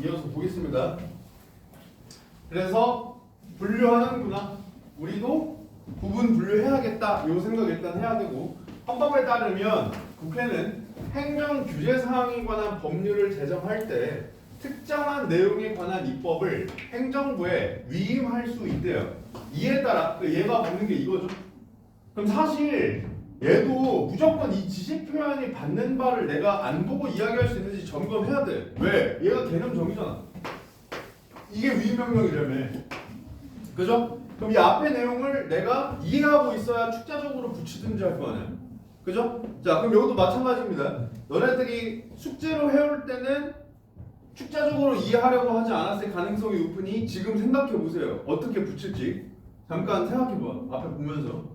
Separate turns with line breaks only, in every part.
이어서 보겠습니다. 그래서 분류하는구나. 우리도 구분 분류해야겠다. 요 생각 일단 해야 되고, 헌법에 따르면 국회는 행정 규제 사항에 관한 법률을 제정할 때 특정한 내용에 관한 입법을 행정부에 위임할 수 있대요. 이에 따라 얘가 받는 게 이거죠. 그럼 사실 얘도 무조건 이 지시 표현이 받는 바를 내가 안 보고 이야기할 수 있는지 점검해야 돼. 왜? 얘가 개념 정의잖아. 이게 위임명령이라며. 그죠? 그럼 이 앞의 내용을 내가 이해하고 있어야 축자적으로 붙이든지 할 거 아니야. 그죠? 자, 그럼 이것도 마찬가지입니다. 너네들이 숙제로 해올 때는 축자적으로 이해하려고 하지 않았을 가능성이 높으니 지금 생각해 보세요. 어떻게 붙일지. 잠깐 생각해 봐. 앞에 보면서.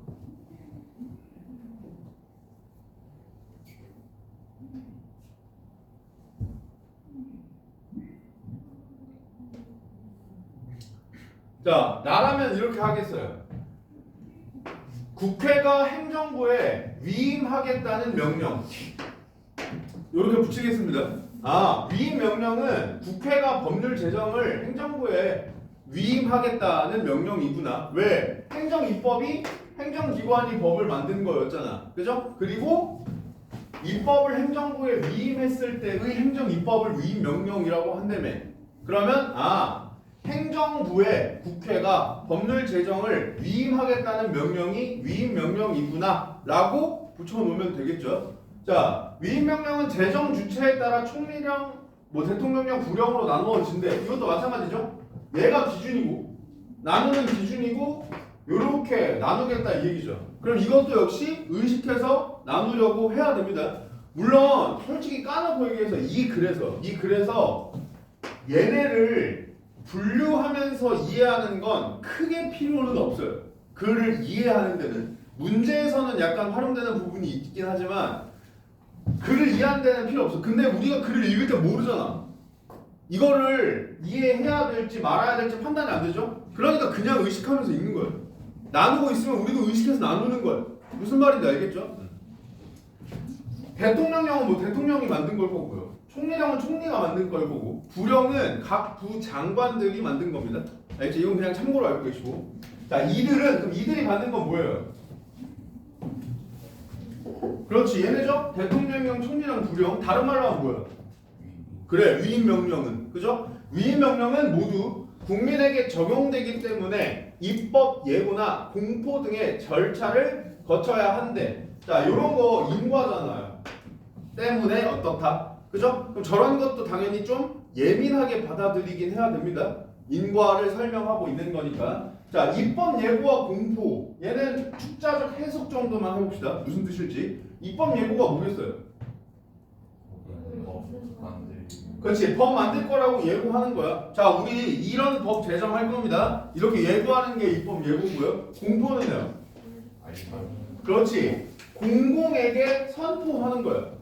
자, 나라면 이렇게 하겠어요. 국회가 행정부에 위임하겠다는 명령. 이렇게 붙이겠습니다. 위임 명령은 국회가 법률 제정을 행정부에 위임하겠다는 명령이구나. 왜? 행정 입법이 행정기관이 법을 만든 거였잖아. 그죠? 그리고 입법을 행정부에 위임했을 때의 행정 입법을 위임 명령이라고 한다며. 그러면 행정부에 국회가 법률 제정을 위임하겠다는 명령이 위임 명령이구나 라고 붙여놓으면 되겠죠. 자, 위임 명령은 제정 주체에 따라 총리령, 대통령령, 구령으로 나누어진대. 이것도 마찬가지죠. 얘가 기준이고 나누는 기준이고 요렇게 나누겠다 이 얘기죠. 그럼 이것도 역시 의식해서 나누려고 해야 됩니다. 물론 솔직히 까놓고 얘기해서 이 글에서 얘네를 분류하면서 이해하는 건 크게 필요는 없어요. 글을 이해하는 데는. 문제에서는 약간 활용되는 부분이 있긴 하지만 글을 이해하는 데는 필요 없어. 근데 우리가 글을 읽을 때 모르잖아. 이거를 이해해야 될지 말아야 될지 판단이 안 되죠? 그러니까 그냥 의식하면서 읽는 거예요. 나누고 있으면 우리도 의식해서 나누는 거예요. 무슨 말인지 알겠죠? 대통령령은 대통령이 만든 걸 거고요. 총리령은 총리가 만든 걸 거고, 부령은 각 부장관들이 만든 겁니다. 알겠죠? 이건 그냥 참고로 알고 계시고. 자, 그럼 이들이 받는 건 뭐예요? 그렇지, 얘네죠? 대통령령, 총리령, 부령. 다른 말로 하면 뭐야? 그래, 위임명령은. 그죠? 위임명령은 모두 국민에게 적용되기 때문에 입법 예고나 공포 등의 절차를 거쳐야 한대. 자, 요런 거 인과잖아요. 때문에 어떻다? 그죠? 그럼 저런 것도 당연히 좀 예민하게 받아들이긴 해야 됩니다. 인과를 설명하고 있는 거니까. 자, 입법 예고와 공포. 얘는 축자적 해석 정도만 해봅시다. 무슨 뜻일지. 입법 예고가 뭐겠어요? 그렇지. 법 만들 거라고 예고하는 거야. 자, 우리 이런 법 제정할 겁니다. 이렇게 예고하는 게 입법 예고고요. 공포는요? 그렇지. 공공에게 선포하는 거야.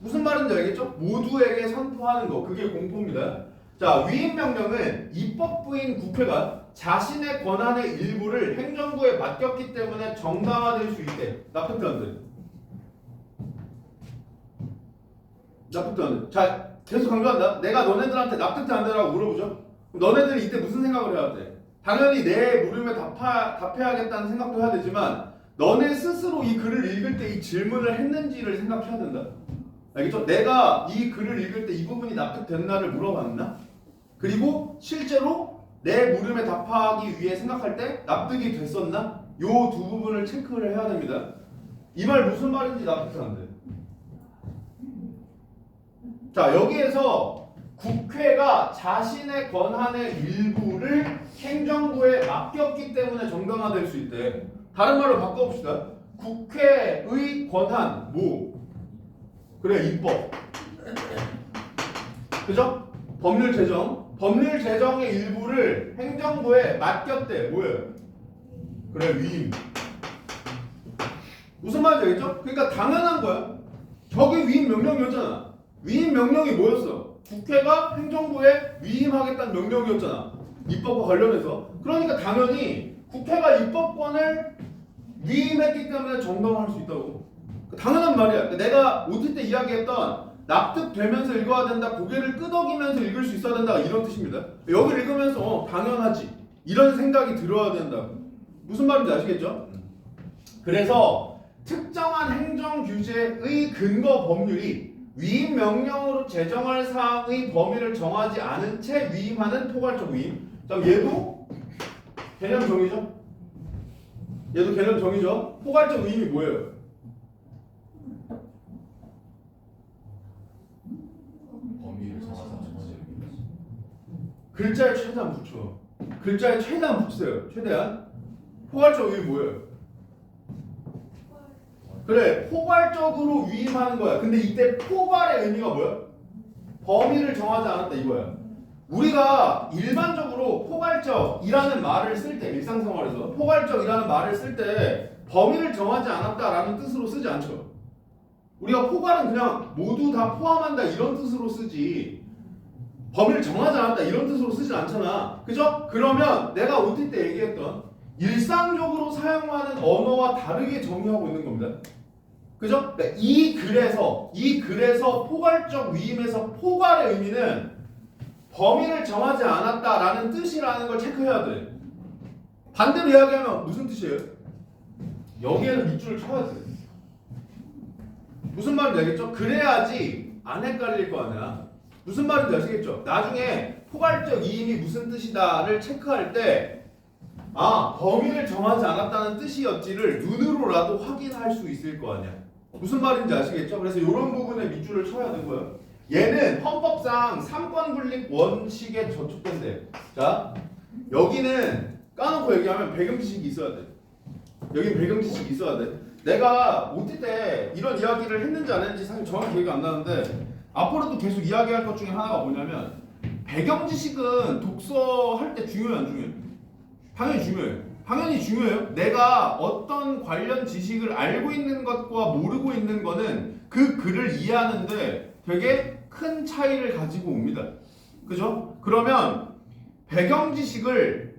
무슨 말인지 알겠죠? 모두에게 선포하는 거. 그게 공포입니다. 자, 위임명령은 입법부인 국회가 자신의 권한의 일부를 행정부에 맡겼기 때문에 정당화될 수 있대. 납득도 안 돼. 납득도 안 돼. 자, 계속 강조한다. 내가 너네들한테 납득도 안 되라고 물어보죠. 너네들이 이때 무슨 생각을 해야 돼? 당연히 내 물음에 답해야겠다는 생각도 해야 되지만 너네 스스로 이 글을 읽을 때 이 질문을 했는지를 생각해야 된다. 알겠죠? 내가 이 글을 읽을 때 이 부분이 납득됐나를 물어봤나? 그리고 실제로 내 물음에 답하기 위해 생각할 때 납득이 됐었나? 요 두 부분을 체크를 해야 됩니다. 이 말 무슨 말인지 납득이 안 돼. 자, 여기에서 국회가 자신의 권한의 일부를 행정부에 맡겼기 때문에 정당화될 수 있대. 다른 말로 바꿔봅시다. 국회의 권한, 그래, 입법. 그죠? 법률 제정. 법률 제정의 일부를 행정부에 맡겼대. 뭐예요? 그래, 위임. 무슨 말인지 알겠죠? 그러니까 당연한 거야. 저게 위임 명령이었잖아. 위임 명령이 뭐였어? 국회가 행정부에 위임하겠다는 명령이었잖아. 입법과 관련해서. 그러니까 당연히 국회가 입법권을 위임했기 때문에 정당화할 수 있다고. 당연한 말이야. 내가 OT 때 이야기했던 납득되면서 읽어야 된다, 고개를 끄덕이면서 읽을 수 있어야 된다, 이런 뜻입니다. 여기 읽으면서 당연하지 이런 생각이 들어야 된다. 무슨 말인지 아시겠죠? 그래서 특정한 행정 규제의 근거 법률이 위임 명령으로 제정할 사항의 범위를 정하지 않은 채 위임하는 포괄적 위임. 자, 얘도 개념 정의죠? 얘도 개념 정의죠? 포괄적 위임이 뭐예요?
범위를 정하자 정하자.
글자에 최대한 붙여. 글자에 최대한 붙이세요. 최대한. 포괄적 위임이 뭐예요? 그래, 포괄적으로 위임하는 거야. 근데 이때 포괄의 의미가 뭐야? 범위를 정하지 않았다 이거야. 우리가 일반적으로 포괄적이라는 말을 쓸 때, 일상생활에서 포괄적이라는 말을 쓸 때 범위를 정하지 않았다라는 뜻으로 쓰지 않죠. 우리가 포괄은 그냥 모두 다 포함한다 이런 뜻으로 쓰지 범위를 정하지 않았다 이런 뜻으로 쓰진 않잖아. 그죠? 그러면 내가 OT 때 얘기했던 일상적으로 사용하는 언어와 다르게 정의하고 있는 겁니다. 그죠? 그러니까 이 글에서 포괄적 위임에서 포괄의 의미는 범위를 정하지 않았다라는 뜻이라는 걸 체크해야 돼. 반대로 이야기하면 무슨 뜻이에요? 여기에는 밑줄을 쳐야 돼. 무슨 말인지 알겠죠? 그래야지 안 헷갈릴 거 아니야. 무슨 말인지 아시겠죠? 나중에 포괄적 위임이 무슨 뜻이다를 체크할 때 범위를 정하지 않았다는 뜻이었지를 눈으로라도 확인할 수 있을 거 아니야. 무슨 말인지 아시겠죠? 그래서 이런 부분에 밑줄을 쳐야 되는 거예요. 얘는 헌법상 3권 분립 원칙에 저촉된대. 자, 여기는 까놓고 얘기하면 배경지식이 있어야 돼. 여긴 배경지식이 있어야 돼. 내가 OT 때 이런 이야기를 했는지 안 했는지 사실 정확히 기억이 안 나는데 앞으로도 계속 이야기할 것 중에 하나가 뭐냐면 배경지식은 독서할 때 중요해 안 중요해? 당연히 중요해요. 당연히 중요해요. 내가 어떤 관련 지식을 알고 있는 것과 모르고 있는 거는 그 글을 이해하는데 되게 큰 차이를 가지고 옵니다. 그죠? 그러면 배경 지식을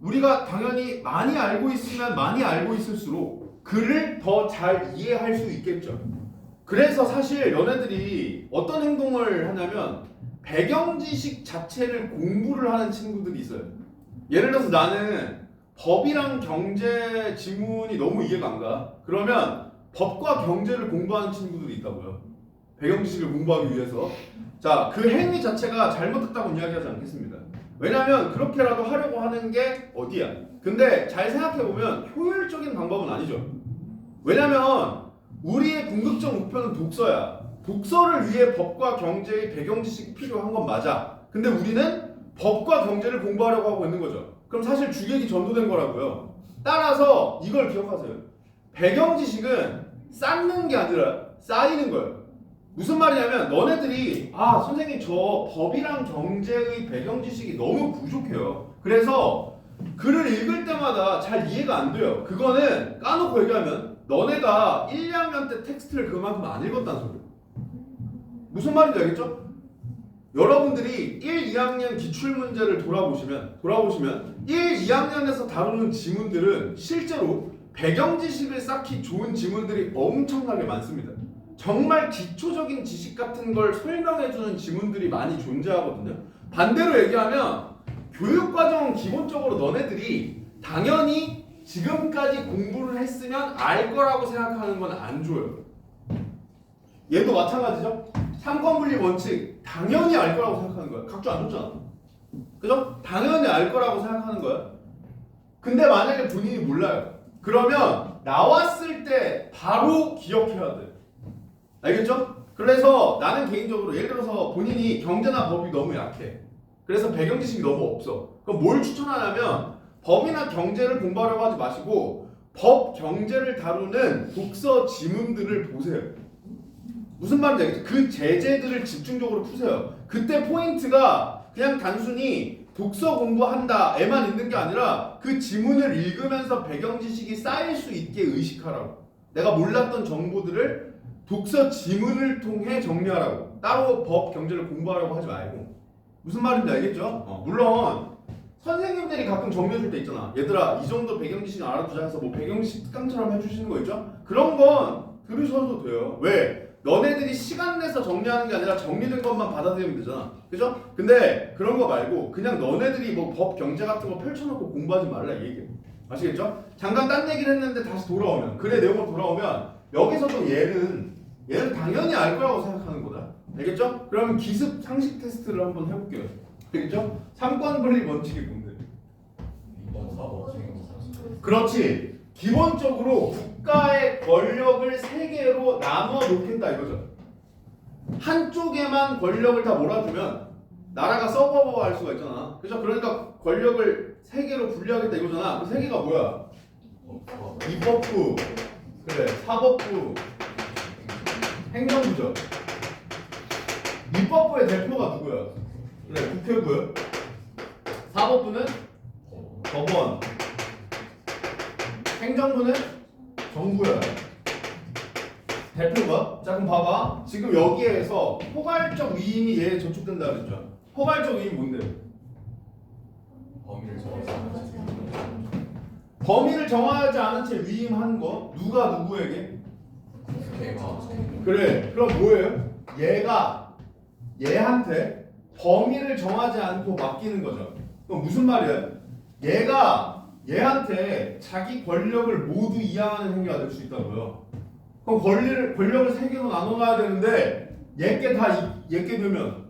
우리가 당연히 많이 알고 있으면 많이 알고 있을수록 글을 더 잘 이해할 수 있겠죠. 그래서 사실 너네들이 어떤 행동을 하냐면 배경 지식 자체를 공부를 하는 친구들이 있어요. 예를 들어서 나는 법이랑 경제 지문이 너무 이해가 안 가. 그러면 법과 경제를 공부하는 친구들이 있다고요. 배경 지식을 공부하기 위해서. 자, 그 행위 자체가 잘못됐다고 이야기하지 않겠습니다. 왜냐하면 그렇게라도 하려고 하는 게 어디야. 근데 잘 생각해보면 효율적인 방법은 아니죠. 왜냐하면 우리의 궁극적 목표는 독서야. 독서를 위해 법과 경제의 배경 지식이 필요한 건 맞아. 근데 우리는 법과 경제를 공부하려고 하고 있는 거죠. 그럼 사실 주객이 전도된 거라고요. 따라서 이걸 기억하세요. 배경 지식은 쌓는 게 아니라 쌓이는 거예요. 무슨 말이냐면 너네들이 선생님 저 법이랑 경제의 배경 지식이 너무 부족해요. 그래서 글을 읽을 때마다 잘 이해가 안 돼요. 그거는 까놓고 얘기하면 너네가 1, 2학년 때 텍스트를 그만큼 안 읽었다는 소리예요. 무슨 말인지 알겠죠? 여러분들이 1, 2학년 기출문제를 돌아보시면 1, 2학년에서 다루는 지문들은 실제로 배경 지식을 쌓기 좋은 지문들이 엄청나게 많습니다. 정말 기초적인 지식 같은 걸 설명해주는 지문들이 많이 존재하거든요. 반대로 얘기하면 교육과정은 기본적으로 너네들이 당연히 지금까지 공부를 했으면 알 거라고 생각하는 건 안 줘요. 얘도 마찬가지죠. 3권 분립 원칙 당연히 알 거라고 생각하는 거야. 각주 안 줬잖아. 그죠? 당연히 알 거라고 생각하는 거야. 근데 만약에 본인이 몰라요. 그러면 나왔을 때 바로 기억해야 돼. 알겠죠? 그래서 나는 개인적으로 예를 들어서 본인이 경제나 법이 너무 약해. 그래서 배경 지식이 너무 없어. 그럼 뭘 추천하냐면 법이나 경제를 공부하려고 하지 마시고 법, 경제를 다루는 독서 지문들을 보세요. 무슨 말인지 알겠죠? 그 제재들을 집중적으로 푸세요. 그때 포인트가 그냥 단순히 독서 공부한다에만 있는 게 아니라 그 지문을 읽으면서 배경 지식이 쌓일 수 있게 의식하라고. 내가 몰랐던 정보들을 독서 지문을 통해 정리하라고. 따로 법, 경제를 공부하려고 하지 말고. 무슨 말인지 알겠죠? 물론 선생님들이 가끔 정리해줄 때 있잖아. 얘들아 이 정도 배경 지식 알아두자 해서 뭐 배경 지식 특강처럼 해주시는 거 있죠? 그런 건 들으셔도 돼요. 왜? 너네들이 시간 내서 정리하는 게 아니라 정리된 것만 받아들이면 되잖아. 그죠? 근데 그런 거 말고 그냥 너네들이 뭐 법 경제 같은 거 펼쳐놓고 공부하지 말라 이 얘기야. 아시겠죠? 잠깐 딴 얘기를 했는데 다시 돌아오면 글의 내용으로 돌아오면 여기서도 얘는 당연히 알 거라고 생각하는 거다. 알겠죠? 그러면 기습 상식 테스트를 한번 해볼게요. 알겠죠? 3권 분리 원칙이 뭔데?
2번 4번 책임
그렇지. 기본적으로 국가의 권력을 세 개로 나눠 놓겠다 이거죠. 한쪽에만 권력을 다 몰아주면 나라가 서버할 수가 있잖아. 그죠? 그러니까 권력을 세 개로 분리하겠다 이거잖아. 그 세 개가 뭐야? 입법부, 그래, 사법부, 행정부죠. 입법부의 대표가 누구야? 그래, 국회고요. 사법부는 법원, 행정부는 정부야. 대표가? 자 그럼 봐봐. 지금 여기에서 포괄적 위임이 얘에 저촉된다 그랬죠. 포괄적 위임이 뭔데?
범위를 정하지 않은 책임
범위를 정하지 않은 채 위임한 거 누가 누구에게?
국회가
그래. 그럼 뭐예요? 얘가 얘한테 범위를 정하지 않고 맡기는 거죠. 그럼 무슨 말이야? 얘가 얘한테 자기 권력을 모두 이양하는 행위가 될 수 있다고요. 그럼 권력을 세 개로 나눠놔야 되는데 얘께 되면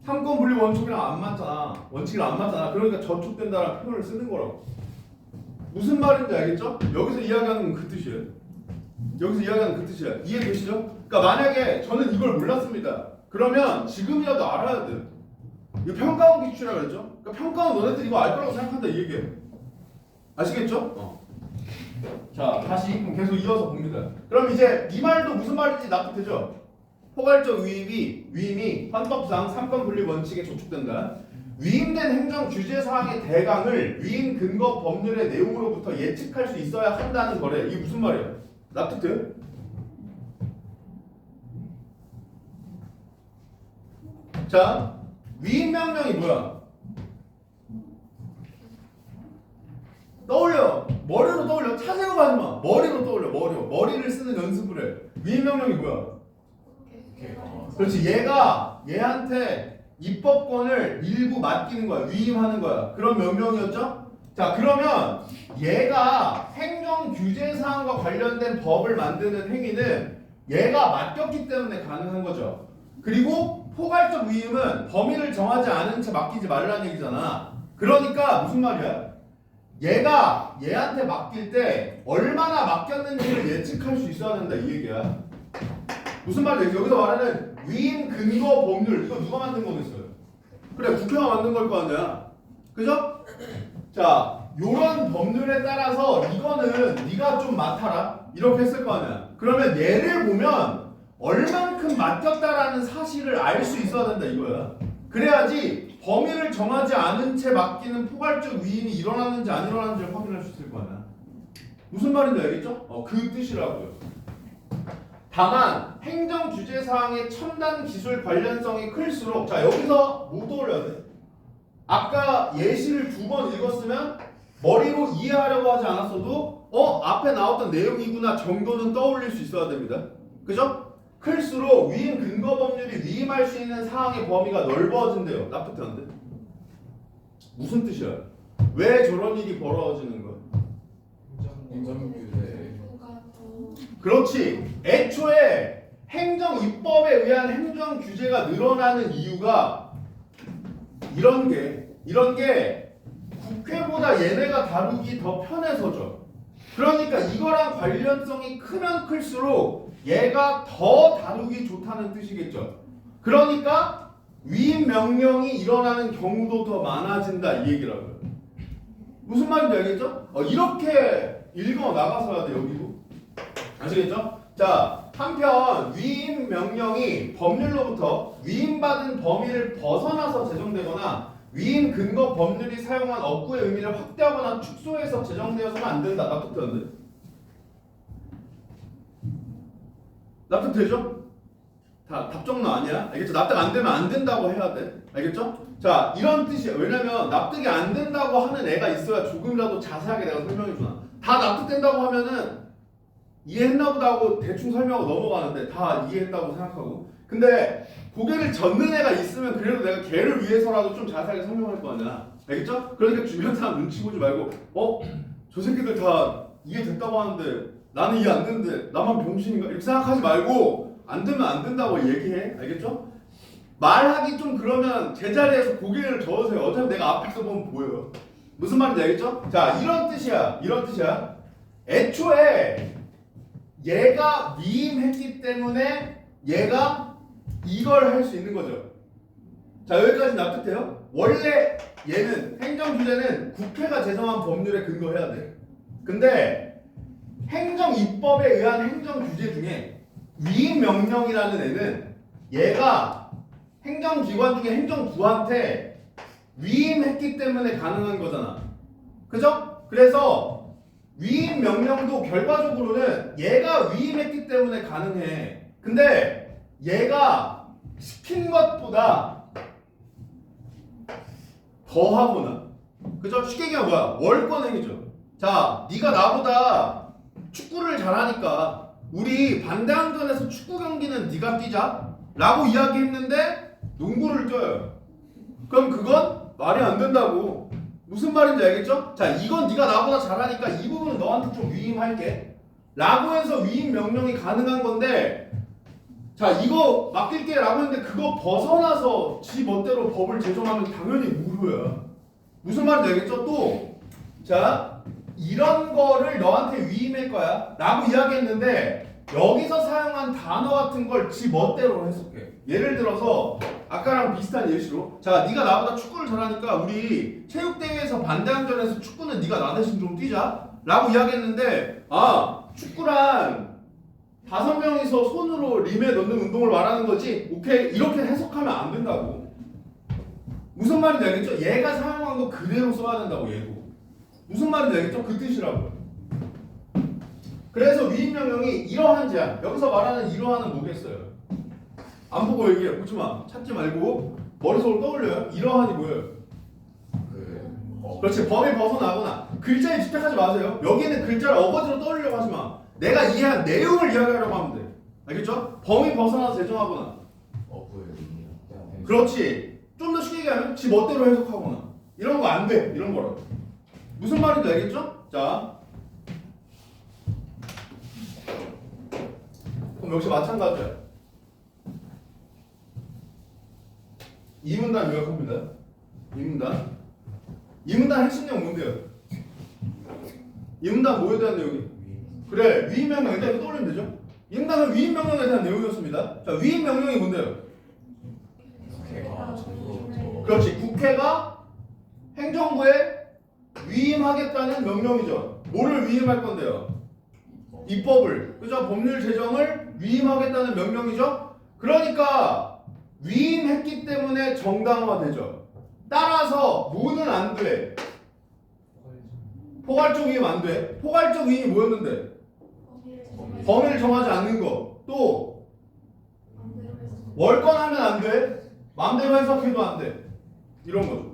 삼권 분리 원칙이랑 안 맞잖아. 원칙이랑 안 맞잖아. 그러니까 저촉된다라는 표현을 쓰는 거라고. 무슨 말인지 알겠죠? 여기서 이야기하는 건 그 뜻이에요. 여기서 이야기하는 그 뜻이에요. 이해되시죠? 그러니까 만약에 저는 이걸 몰랐습니다. 그러면 지금이라도 알아야 돼. 이거 평가원 기출이라고 그랬죠? 그러니까 평가원 너네들 이거 알 거라고 생각한다 이 얘기예요. 아시겠죠? 자 다시 그럼 계속 이어서 봅니다. 그럼 이제 이 말도 무슨 말인지 납득되죠? 포괄적 위임이 헌법상 3권 분리 원칙에 저촉된다. 위임된 행정 규제 사항의 대강을 위임 근거 법률의 내용으로부터 예측할 수 있어야 한다는 거래. 이게 무슨 말이야? 납득돼요? 자, 위임 명령이 뭐야? 떠올려. 머리로 떠올려. 차생각 하지 마. 머리로 떠올려. 머리를 쓰는 연습을 해. 위임 명령이 뭐야?
국회가
그렇지. 얘한테 입법권을 일부 맡기는 거야. 위임하는 거야. 그런 명령이었죠? 자, 그러면 얘가 행정 규제 사항과 관련된 법을 만드는 행위는 얘가 맡겼기 때문에 가능한 거죠. 그리고 포괄적 위임은 범위를 정하지 않은 채 맡기지 말라는 얘기잖아. 그러니까 무슨 말이야? 얘가 얘한테 맡길 때 얼마나 맡겼는지를 예측할 수 있어야 된다 이 얘기야. 무슨 말이야? 여기서 말하는 위임 근거 법률 이거 누가 만든 거겠어요? 그래 국회가 만든 걸 거 아니야. 그죠? 자 요런 법률에 따라서 이거는 네가 좀 맡아라 이렇게 했을 거 아니야. 그러면 얘를 보면 얼만큼 맡겼다라는 사실을 알 수 있어야 된다 이거야. 그래야지 범위를 정하지 않은 채 맡기는 포괄적 위임이 일어나는지 안 일어나는지를 확인할 수 있을 거 아니야. 무슨 말인지 알겠죠? 그 뜻이라고요. 다만 행정 규제 사항의 첨단 기술 관련성이 클수록 자 여기서 뭐 떠올려야 돼? 아까 예시를 2번 읽었으면 머리로 이해하려고 하지 않았어도 앞에 나왔던 내용이구나 정도는 떠올릴 수 있어야 됩니다. 그죠? 클수록 위임 근거 법률이 위임할 수 있는 사항의 범위가 넓어진대요. 납득되는데? 무슨 뜻이야? 왜 저런 일이 벌어지는 거야?
행정규제
그렇지. 애초에 행정 입법에 의한 행정 규제가 늘어나는 이유가 이런 게 국회보다 얘네가 다루기 더 편해서죠. 그러니까 이거랑 관련성이 크면 클수록 얘가 더 다루기 좋다는 뜻이겠죠. 그러니까 위임 명령이 일어나는 경우도 더 많아진다 이 얘기라고요. 무슨 말인지 알겠죠? 이렇게 읽어 나가서야 돼 여기도. 아시겠죠? 자, 한편 위임 명령이 법률로부터 위임받은 범위를 벗어나서 제정되거나 위임 근거 법률이 사용한 억구의 의미를 확대하거나 축소해서 제정되어서는 안 된다. 납득되는데? 납득되죠? 다 답정너 아니야? 알겠죠? 납득 안 되면 안 된다고 해야 돼. 알겠죠? 자, 이런 뜻이야. 왜냐면 납득이 안 된다고 하는 애가 있어야 조금이라도 자세하게 내가 설명해 주나. 다 납득된다고 하면은 이해했나 보다 하고 대충 설명하고 넘어가는데 다 이해했다고 생각하고. 근데 고개를 젓는 애가 있으면 그래도 내가 걔를 위해서라도 좀 자세하게 설명할 거 아니야. 알겠죠? 그러니까 주변 사람 눈치 보지 말고 저 새끼들 다 이해됐다고 하는데 나는 이해 안 되는데 나만 병신인가? 이렇게 생각하지 말고 안 되면 안 된다고 얘기해. 알겠죠? 말하기 좀 그러면 제자리에서 고개를 저으세요. 어차피 내가 앞에서 보면 보여요. 무슨 말인지 알겠죠? 자, 이런 뜻이야. 이런 뜻이야. 애초에 얘가 위임했기 때문에 얘가 이걸 할 수 있는 거죠. 자, 여기까지 납득돼요? 원래 얘는 행정 규제는 국회가 제정한 법률에 근거해야 돼. 근데 행정 입법에 의한 행정 규제 중에 위임 명령이라는 애는 얘가 행정기관 중에 행정부한테 위임했기 때문에 가능한 거잖아. 그죠? 그래서 위임 명령도 결과적으로는 얘가 위임했기 때문에 가능해. 근데 얘가 시킨 것보다 더 하거나, 그죠? 쉽게 얘기하면 뭐야? 월권행위죠. 자, 네가 나보다 축구를 잘하니까 우리 반대항전에서 축구 경기는 네가 뛰자 라고 이야기했는데 농구를 뛰어요. 그럼 그건 말이 안 된다고. 무슨 말인지 알겠죠? 자, 이건 네가 나보다 잘하니까 이 부분은 너한테 좀 위임할게 라고 해서 위임 명령이 가능한 건데, 자, 이거 맡길게 라고 했는데 그거 벗어나서 지 멋대로 법을 제정하면 당연히 무효야. 무슨 말인지 알겠죠? 또, 자, 이런 거를 너한테 위임할 거야 라고 이야기했는데 여기서 사용한 단어 같은 걸 지 멋대로 해석해. 예를 들어서 아까랑 비슷한 예시로, 자, 네가 나보다 축구를 잘하니까 우리 체육대회에서 반대항전에서 축구는 네가 나 대신 좀 뛰자 라고 이야기했는데, 아, 축구란 5명이서 손으로 림에 넣는 운동을 말하는 거지, 오케이, 이렇게 해석하면 안 된다고. 무슨 말인지 알겠죠? 얘가 사용한 거 그대로 써야 된다고. 얘도 무슨 말인지 알겠죠? 그 뜻이라고. 그래서 위임명령이 이러한 제한, 여기서 말하는 이러한은 뭐겠어요? 안 보고 얘기해. 보지 마. 찾지 말고 머릿속으로 떠올려요. 이러한이 뭐예요? 그렇지. 범위 벗어나거나. 글자에 집착하지 마세요. 여기는 글자를 어거지로 떠올리려고 하지 마. 내가 이해한 내용을 이야기하려고 하면 돼. 알겠죠? 범위 벗어나서 제정하거나. 그렇지. 좀 더 쉽게 얘기하면 지 멋대로 해석하거나. 이런 거 안 돼. 이런 거라고. 무슨 말인지 알겠죠? 자, 그럼 역시 마찬가지야. 이문단 요약합니다. 이문단 핵심 내용 뭔데요? 이문단 뭐에 대한 내용이? 그래, 위임명령에 대한 떠올리면 되죠? 이문단은 위임명령에 대한 내용이었습니다. 자, 위임명령이 뭔데요? 그렇지, 국회가 행정부에 위임하겠다는 명령이죠. 뭐를 위임할 건데요? 입법을, 그죠? 법률 제정을 위임하겠다는 명령이죠. 그러니까 위임했기 때문에 정당화되죠. 따라서 뭐는 안 돼? 포괄적 위임 안 돼. 포괄적 위임이 뭐였는데? 범위를 정하지 않는 거. 또 월권하면 안 돼. 마음대로 해석해도 안 돼. 이런 거죠.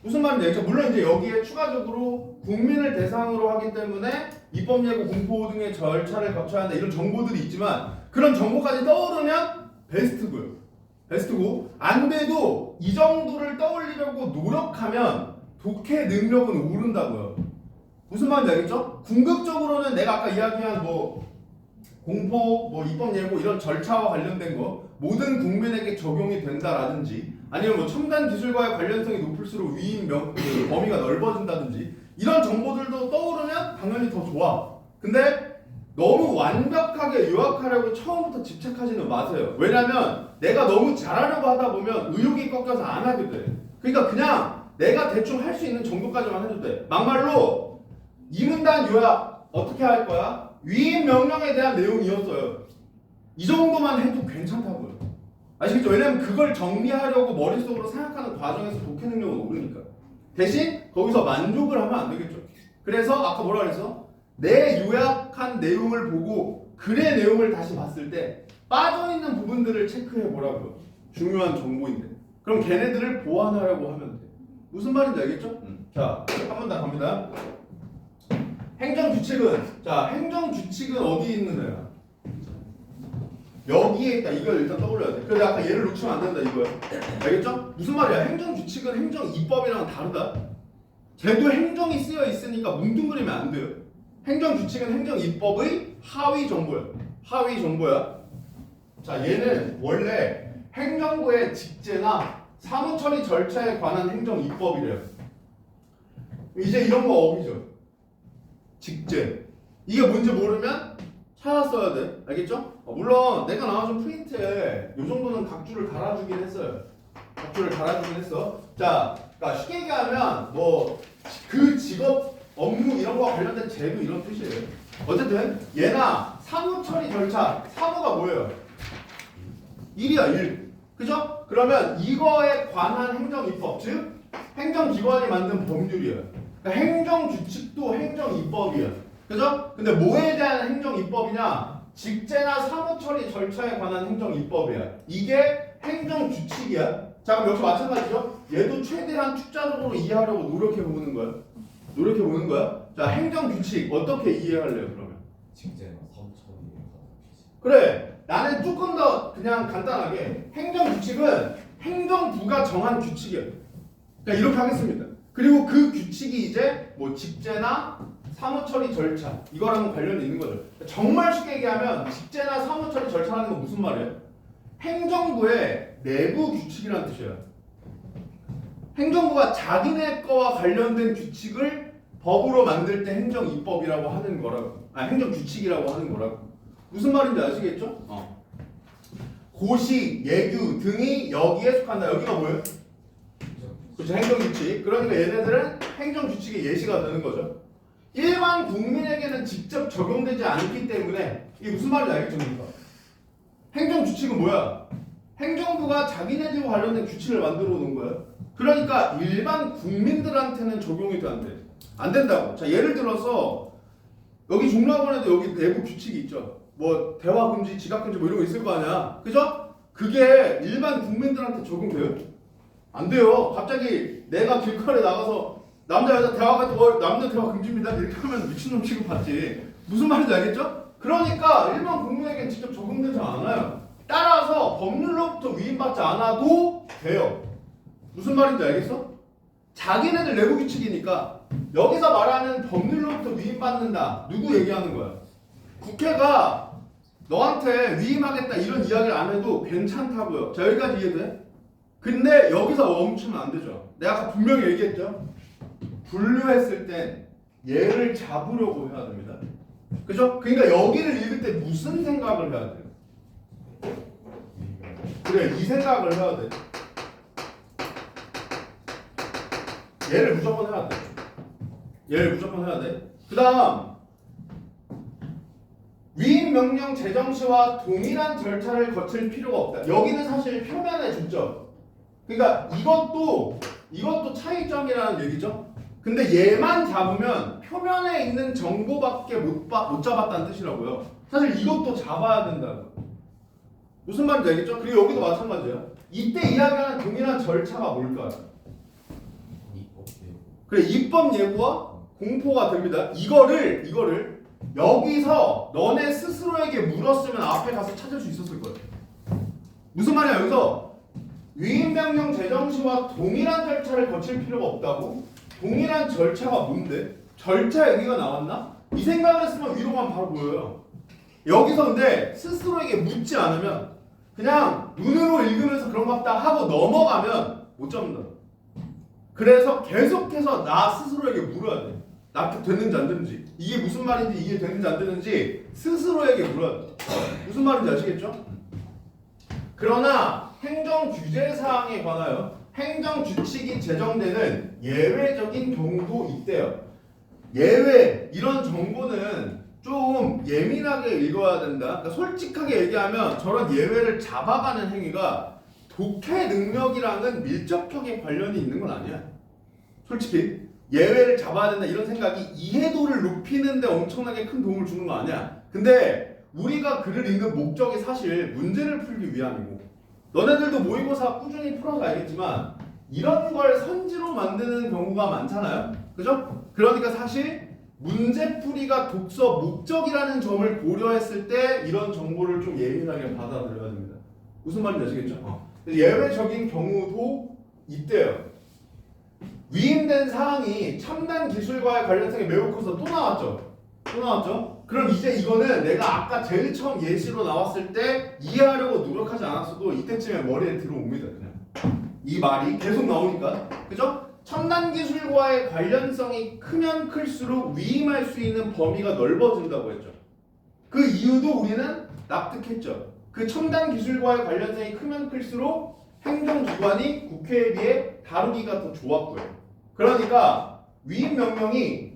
무슨 말인지 알겠죠? 물론 이제 여기에 추가적으로 국민을 대상으로 하기 때문에 입법 예고 공포 등의 절차를 거쳐야 한다, 이런 정보들이 있지만 그런 정보까지 떠오르면 베스트고요. 베스트고, 안 돼도 이 정도를 떠올리려고 노력하면 독해 능력은 오른다고요. 무슨 말인지 알겠죠? 궁극적으로는 내가 아까 이야기한 뭐 공포, 뭐 입법 예고 이런 절차와 관련된 거 모든 국민에게 적용이 된다라든지, 아니면 뭐 첨단 기술과의 관련성이 높을수록 위임 범위가 넓어진다든지, 이런 정보들도 떠오르면 당연히 더 좋아. 근데 너무 완벽하게 요약하려고 처음부터 집착하지는 마세요. 왜냐면 내가 너무 잘하려고 하다 보면 의욕이 꺾여서 안 하게 돼. 그러니까 그냥 내가 대충 할 수 있는 정도까지만 해도 돼. 막말로 이문단 요약 어떻게 할 거야? 위임 명령에 대한 내용이었어요. 이 정도만 해도 괜찮다고요. 아시겠죠? 왜냐면 그걸 정리하려고 머릿속으로 생각하는 과정에서 독해 능력은 오르니까. 대신 거기서 만족을 하면 안 되겠죠. 그래서 아까 뭐라 그랬어? 내 요약한 내용을 보고 글의 내용을 다시 봤을 때 빠져있는 부분들을 체크해 보라고요. 중요한 정보인데. 그럼 걔네들을 보완하려고 하면 돼. 무슨 말인지 알겠죠? 자, 한 번 더 갑니다. 행정규칙은 자 행정규칙은 어디에 있는 애야? 여기에 있다. 이걸 일단 떠올려야 돼. 그래서 아까 얘를 놓치면 안 된다 이거야. 알겠죠? 무슨 말이야? 행정규칙은 행정이법이랑 다르다. 쟤도 행정이 쓰여 있으니까 뭉뚱그리면 안 돼요. 행정규칙은 행정이법의 하위 정보야. 하위 정보야. 자 얘는 원래 행정부의 직제나 사무처리 절차에 관한 행정이법이래요. 이제 이런 거 어기죠. 직제. 이게 뭔지 모르면 찾았어야 돼. 알겠죠? 물론 내가 나와준 프린트에 이 정도는 각주를 달아주긴 했어요. 각주를 달아주긴 했어. 자, 그러니까 쉽게 얘기하면 뭐 그 직업 업무 이런 거와 관련된 제도 이런 뜻이에요. 어쨌든 얘나 사무처리 절차. 사무가 뭐예요? 일이야 일. 그죠? 그러면 이거에 관한 행정입법 즉 행정기관이 만든 법률이에요. 그러니까 행정규칙도 행정입법이에요. 그죠? 근데 뭐에 대한 행정입법이냐? 직제나 사무처리 절차에 관한 행정입법이야. 이게 행정규칙이야. 자 그럼 역시 마찬가지죠. 얘도 최대한 투자적으로 이해하려고 노력해보는 거야. 노력해보는 거야. 자 행정규칙 어떻게 이해할래요 그러면?
직제나 사무처리에 관한 규칙.
그래 나는 조금 더 그냥 간단하게 행정규칙은 행정부가 정한 규칙이야. 그러니까 이렇게 하겠습니다. 그리고 그 규칙이 이제 뭐 직제나 사무처리 절차 이거랑 관련이 있는 거죠. 정말 쉽게 얘기하면 직제나 사무처리 절차라는 건 무슨 말이에요? 행정부의 내부 규칙이라는 뜻이에요. 행정부가 자기네 거와 관련된 규칙을 법으로 만들 때 행정입법이라고 하는 거라고. 행정규칙이라고 하는 거라고. 무슨 말인지 아시겠죠? 고시, 예규 등이 여기에 속한다. 여기가 뭐예요? 그렇죠. 행정규칙. 그러니까 얘네들은 행정규칙의 예시가 되는 거죠. 일반 국민에게는 직접 적용되지 않기 때문에 이게 무슨 말인지 알겠습니까? 행정규칙은 뭐야? 행정부가 자기네들과 관련된 규칙을 만들어 놓은 거예요. 그러니까 일반 국민들한테는 적용이 안 돼. 안 된다고. 자 예를 들어서 여기 종로학원에도 여기 내부 규칙이 있죠. 뭐 대화 금지, 지각 금지 뭐 이런 거 있을 거 아니야. 그죠? 그게 일반 국민들한테 적용돼요? 안 돼요. 갑자기 내가 길거리에 나가서 남자 여자 대화 같은 거 남녀 대화 금지입니다. 이렇게 하면 미친놈 취급받지. 무슨 말인지 알겠죠? 그러니까 일반 국민에게는 직접 적용되지 않아요. 따라서 법률로부터 위임받지 않아도 돼요. 무슨 말인지 알겠어? 자기네들 내부 규칙이니까 여기서 말하는 법률로부터 위임받는다. 누구 얘기하는 거야? 국회가 너한테 위임하겠다 이런 이야기를 안 해도 괜찮다고요. 자 여기까지 이해돼? 근데 여기서 멈추면 안 되죠. 내가 아까 분명히 얘기했죠. 분류했을 땐 얘를 잡으려고 해야 됩니다. 그죠? 그러니까 여기를 읽을 때 무슨 생각을 해야 돼요? 그래 이 생각을 해야 돼. 얘를 무조건 해야 돼. 얘를 무조건 해야 돼. 그 다음 위임 명령 제정 시와 동일한 절차를 거칠 필요가 없다. 여기는 사실 표면에 줬죠. 그러니까 이것도 차이점이라는 얘기죠. 근데 얘만 잡으면 표면에 있는 정보밖에 못 잡았다는 뜻이라고요. 사실 이것도 잡아야 된다고. 무슨 말인지 알겠죠? 그리고 여기도 마찬가지예요. 이때 이야기하는 동일한 절차가 뭘까요?
입법 예고.
그래 입법 예고와 공포가 됩니다. 이거를 여기서 너네 스스로에게 물었으면 앞에 가서 찾을 수 있었을 거예요. 무슨 말이야? 여기서 위임명령 제정 시와 동일한 절차를 거칠 필요가 없다고? 동일한 절차가 뭔데? 절차 얘기가 나왔나? 이 생각을 했으면 위로 가면 바로 보여요. 여기서 근데 스스로에게 묻지 않으면 그냥 눈으로 읽으면서 그런 것 같다 하고 넘어가면 못 잡는다. 그래서 계속해서 나 스스로에게 물어야 돼. 납득됐는지 안 됐는지, 이게 무슨 말인지 이해되는지 안 되는지 스스로에게 물어야 돼. 무슨 말인지 아시겠죠? 그러나 행정 규제 사항에 관하여 행정 규칙이 제정되는 예외적인 경우도 있대요. 예외 이런 정보는 좀 예민하게 읽어야 된다. 그러니까 솔직하게 얘기하면 저런 예외를 잡아가는 행위가 독해 능력이랑은 밀접하게 관련이 있는 건 아니야. 솔직히 예외를 잡아야 된다 이런 생각이 이해도를 높이는데 엄청나게 큰 도움을 주는 거 아니야. 근데 우리가 글을 읽는 목적이 사실 문제를 풀기 위함이고, 너네들도 모의고사 꾸준히 풀어서 알겠지만 이런 걸 선지로 만드는 경우가 많잖아요. 그죠? 그러니까 사실 문제풀이가 독서 목적이라는 점을 고려했을 때 이런 정보를 좀 예민하게 받아들여야 됩니다. 무슨 말인지 아시겠죠? 예외적인 경우도 있대요. 위임된 사항이 첨단 기술과의 관련성이 매우 커서 또 나왔죠. 또 나왔죠? 그럼 이제 이거는 내가 아까 제일 처음 예시로 나왔을 때 이해하려고 노력하지 않았어도 이때쯤에 머리에 들어옵니다. 그냥 이 말이 계속 나오니까, 그죠? 첨단 기술과의 관련성이 크면 클수록 위임할 수 있는 범위가 넓어진다고 했죠. 그 이유도 우리는 납득했죠. 그 첨단 기술과의 관련성이 크면 클수록 행정기관이 국회에 비해 다루기가 더 좋았고요. 그러니까 위임 명령이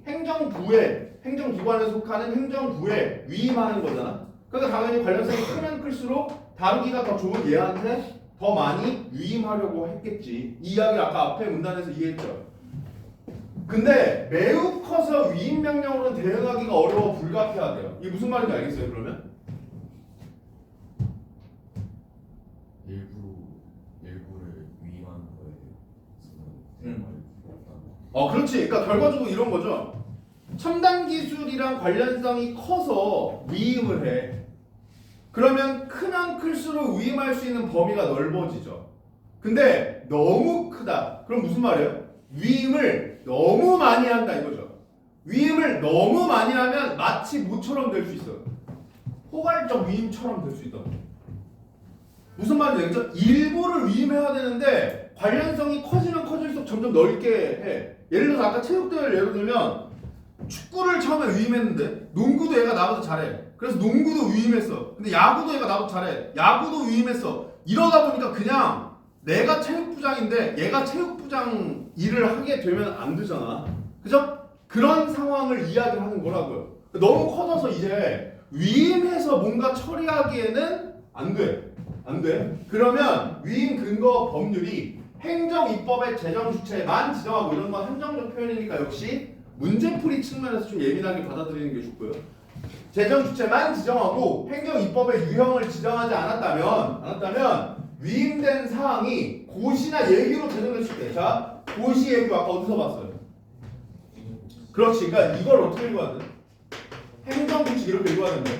행정기관에 속하는 행정부에 위임하는 거잖아. 그러니까 당연히 관련성이 크면 클수록 다루기가 더 좋은 얘한테 더 많이 위임하려고 했겠지. 이 이야기 아까 앞에 문단에서 이해했죠. 근데 매우 커서 위임 명령으로는 대응하기가 어려워 불가피하대요. 이게 무슨 말인지 알겠어요? 그러면
일부를 위임하는 거에 대해서는 없다는.
그렇지. 그러니까 결과적으로 이런 거죠. 첨단 기술이랑 관련성이 커서 위임을 해. 그러면 크면 클수록 위임할 수 있는 범위가 넓어지죠. 근데 너무 크다. 그럼 무슨 말이에요? 위임을 너무 많이 한다 이거죠. 위임을 너무 많이 하면 마치 뭐처럼 될 수 있어요. 포괄적 위임처럼 될 수 있다. 무슨 말인지 알겠죠? 일부를 위임해야 되는데 관련성이 커지면 커질수록 점점 넓게 해. 예를 들어서 아까 체육대회를 예를 들면 축구를 처음에 위임했는데 농구도 얘가 나보다 잘해. 그래서 농구도 위임했어. 근데 야구도 얘가 나보다 잘해. 야구도 위임했어. 이러다 보니까 그냥 내가 체육부장인데 얘가 체육부장 일을 하게 되면 안 되잖아. 그죠? 그런 상황을 이야기하는 거라고요. 너무 커져서 이제 위임해서 뭔가 처리하기에는 안 돼. 안 돼. 그러면 위임 근거 법률이 행정입법의 재정 주체만 지정하고 이런 건 한정적 표현이니까 역시 문제풀이 측면에서 좀 예민하게 받아들이는 게 좋고요. 재정 주체만 지정하고 행정입법의 유형을 지정하지 않았다면 위임된 사항이 고시나 예규로 제정됐을 때, 자 고시 예규 아까 어디서 봤어요? 그렇지. 그러니까 이걸 어떻게 읽어야 돼? 행정규칙 이렇게 읽어야 된다.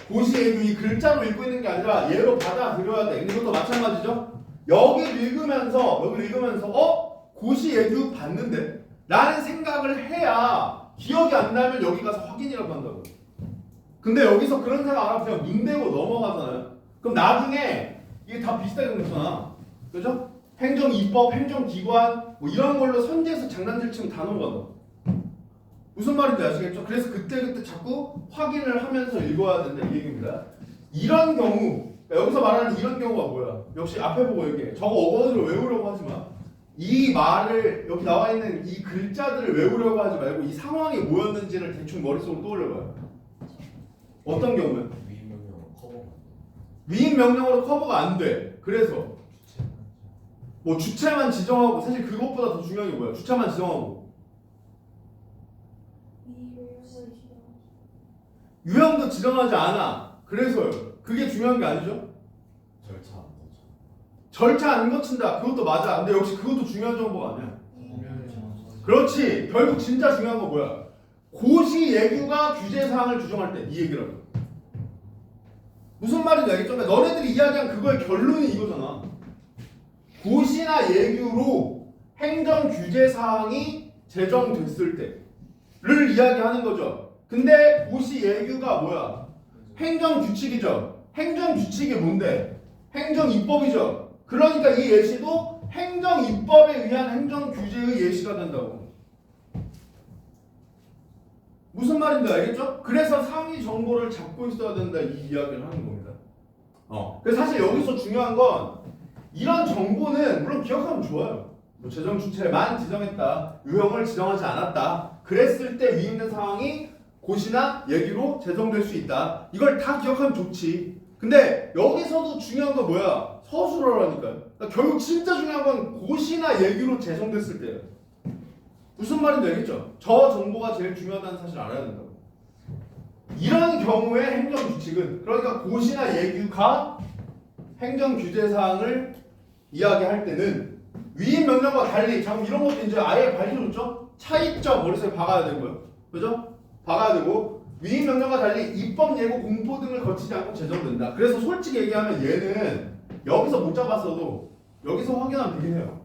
고시 예규 이 글자로 읽고 있는 게 아니라 얘로 받아들여야 돼. 근데 이것도 마찬가지죠. 여기 읽으면서 고시 예규 봤는데 라는 생각을 해야 기억이 안 나면 여기 가서 확인이라고 한다고. 근데 여기서 그런 생각 안 하고 그냥 문 대고 넘어가잖아요. 그럼 나중에 이게 다 비슷하게 생겼잖아. 그죠? 행정 입법, 행정기관 뭐 이런 걸로 선지해서 장난질 치면 다 넘어간다. 무슨 말인지 아시겠죠? 그래서 그때 자꾸 확인을 하면서 읽어야 된다 이 얘기입니다. 이런 경우, 여기서 말하는 이런 경우가 뭐야? 역시 앞에 보고 얘기해. 저거 어거지로 외우려고 하지 마. 이 말을 여기 나와 있는 이 글자들을 외우려고 하지 말고 이 상황이 뭐였는지를 대충 머릿속으로 떠올려봐요. 어떤 경우는?
위임 명령은 커버가 안 돼.
위임 명령으로 커버가 안 돼. 그래서 뭐 주체만 지정하고 사실 그것보다 더 중요한 게 뭐야? 주체만 지정하고 유형도 지정하지 않아. 그래서요. 그게 중요한 게 아니죠?
절차 안 거쳐.
절차 안 거친다. 그것도 맞아. 근데 역시 그것도 중요한 정보가 아니야. 그렇지. 결국 진짜 중요한 건 뭐야? 고시 예규가 규제 사항을 규정할 때 이 얘기라고. 무슨 말인지 알겠죠? 너네들이 이야기한 그거의 결론이 이거잖아. 고시나 예규로 행정 규제 사항이 제정됐을 때를 이야기하는 거죠. 근데 고시 예규가 뭐야? 행정 규칙이죠. 행정 규칙이 뭔데? 행정 입법이죠. 그러니까 이 예시도 행정 입법에 의한 행정 규제의 예시가 된다고. 무슨 말인지 알겠죠? 그래서 상위 정보를 잡고 있어야 된다 이 이야기를 하는 겁니다. 그래서 사실 여기서 중요한 건 이런 정보는 물론 기억하면 좋아요. 뭐 재정 주체만 지정했다, 유형을 지정하지 않았다. 그랬을 때 위임된 상황이 고시나 예규로 제정될 수 있다. 이걸 다 기억하면 좋지. 근데 여기서도 중요한 건 뭐야? 서술어라니까요. 그러니까 결국 진짜 중요한 건 고시나 예규로 제정됐을 때예요. 무슨 말인지 알겠죠? 저 정보가 제일 중요하다는 사실을 알아야 된다고. 이런 경우에 행정규칙은 그러니까 고시나 예규가 행정규제사항을 이야기할 때는 위임 명령과 달리 자 이런 것도 이제 아예 밝혀줬죠? 차이점 머릿속에 박아야 되고요. 그죠? 박아야 되고 위임 명령과 달리 입법 예고 공포 등을 거치지 않고 제정된다. 그래서 솔직히 얘기하면 얘는 여기서 못 잡았어도 여기서 확인하면 되긴 해요.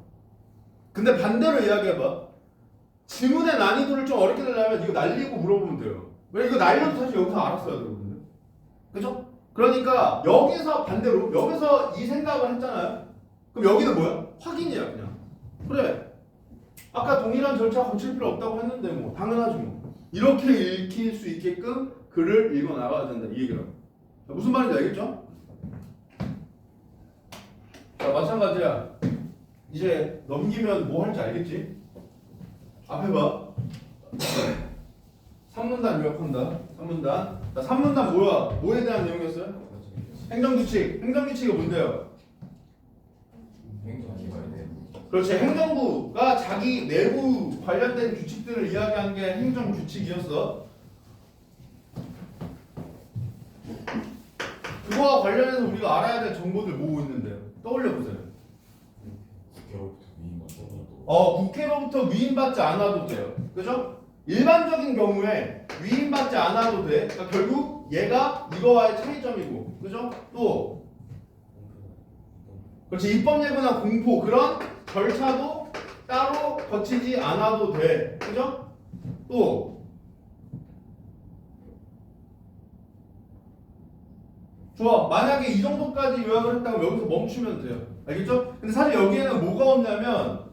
근데 반대로 이야기해봐. 지문의 난이도를 좀 어렵게 내려면 이거 날리고 물어보면 돼요. 왜 이거 날려도 사실 여기서 알았어야 되거든요. 그죠? 그러니까 여기서 반대로 여기서 이 생각을 했잖아요. 그럼 여기는 뭐야? 확인이야 그냥. 그래. 아까 동일한 절차 거칠 필요 없다고 했는데 뭐 당연하지 뭐. 이렇게 읽힐 수 있게끔 글을 읽어 나가야 된다 이 얘기라. 무슨 말인지 알겠죠? 자 마찬가지야. 이제 넘기면 뭐 할지 알겠지? 앞에 봐. 3문단 요약한다. 3문단. 자, 3문단 뭐야? 뭐에 대한 내용이었어요? 행정규칙. 행정규칙이 뭔데요? 그렇지. 행정부가 자기 내부 관련된 규칙들을 이야기한 게 행정규칙이었어. 그거와 관련해서 우리가 알아야 될 정보들 뭐 있는데요? 떠올려 보세요. 국회로부터 위임받지 않아도 돼요. 그죠? 일반적인 경우에 위임받지 않아도 돼. 그러니까 결국 얘가 이거와의 차이점이고, 그죠? 또 그렇지. 입법 예고나 공포 그런 절차도 따로 거치지 않아도 돼. 그죠? 또 좋아. 만약에 이 정도까지 요약을 했다면 여기서 멈추면 돼요. 알겠죠? 근데 사실 여기에는 뭐가 없냐면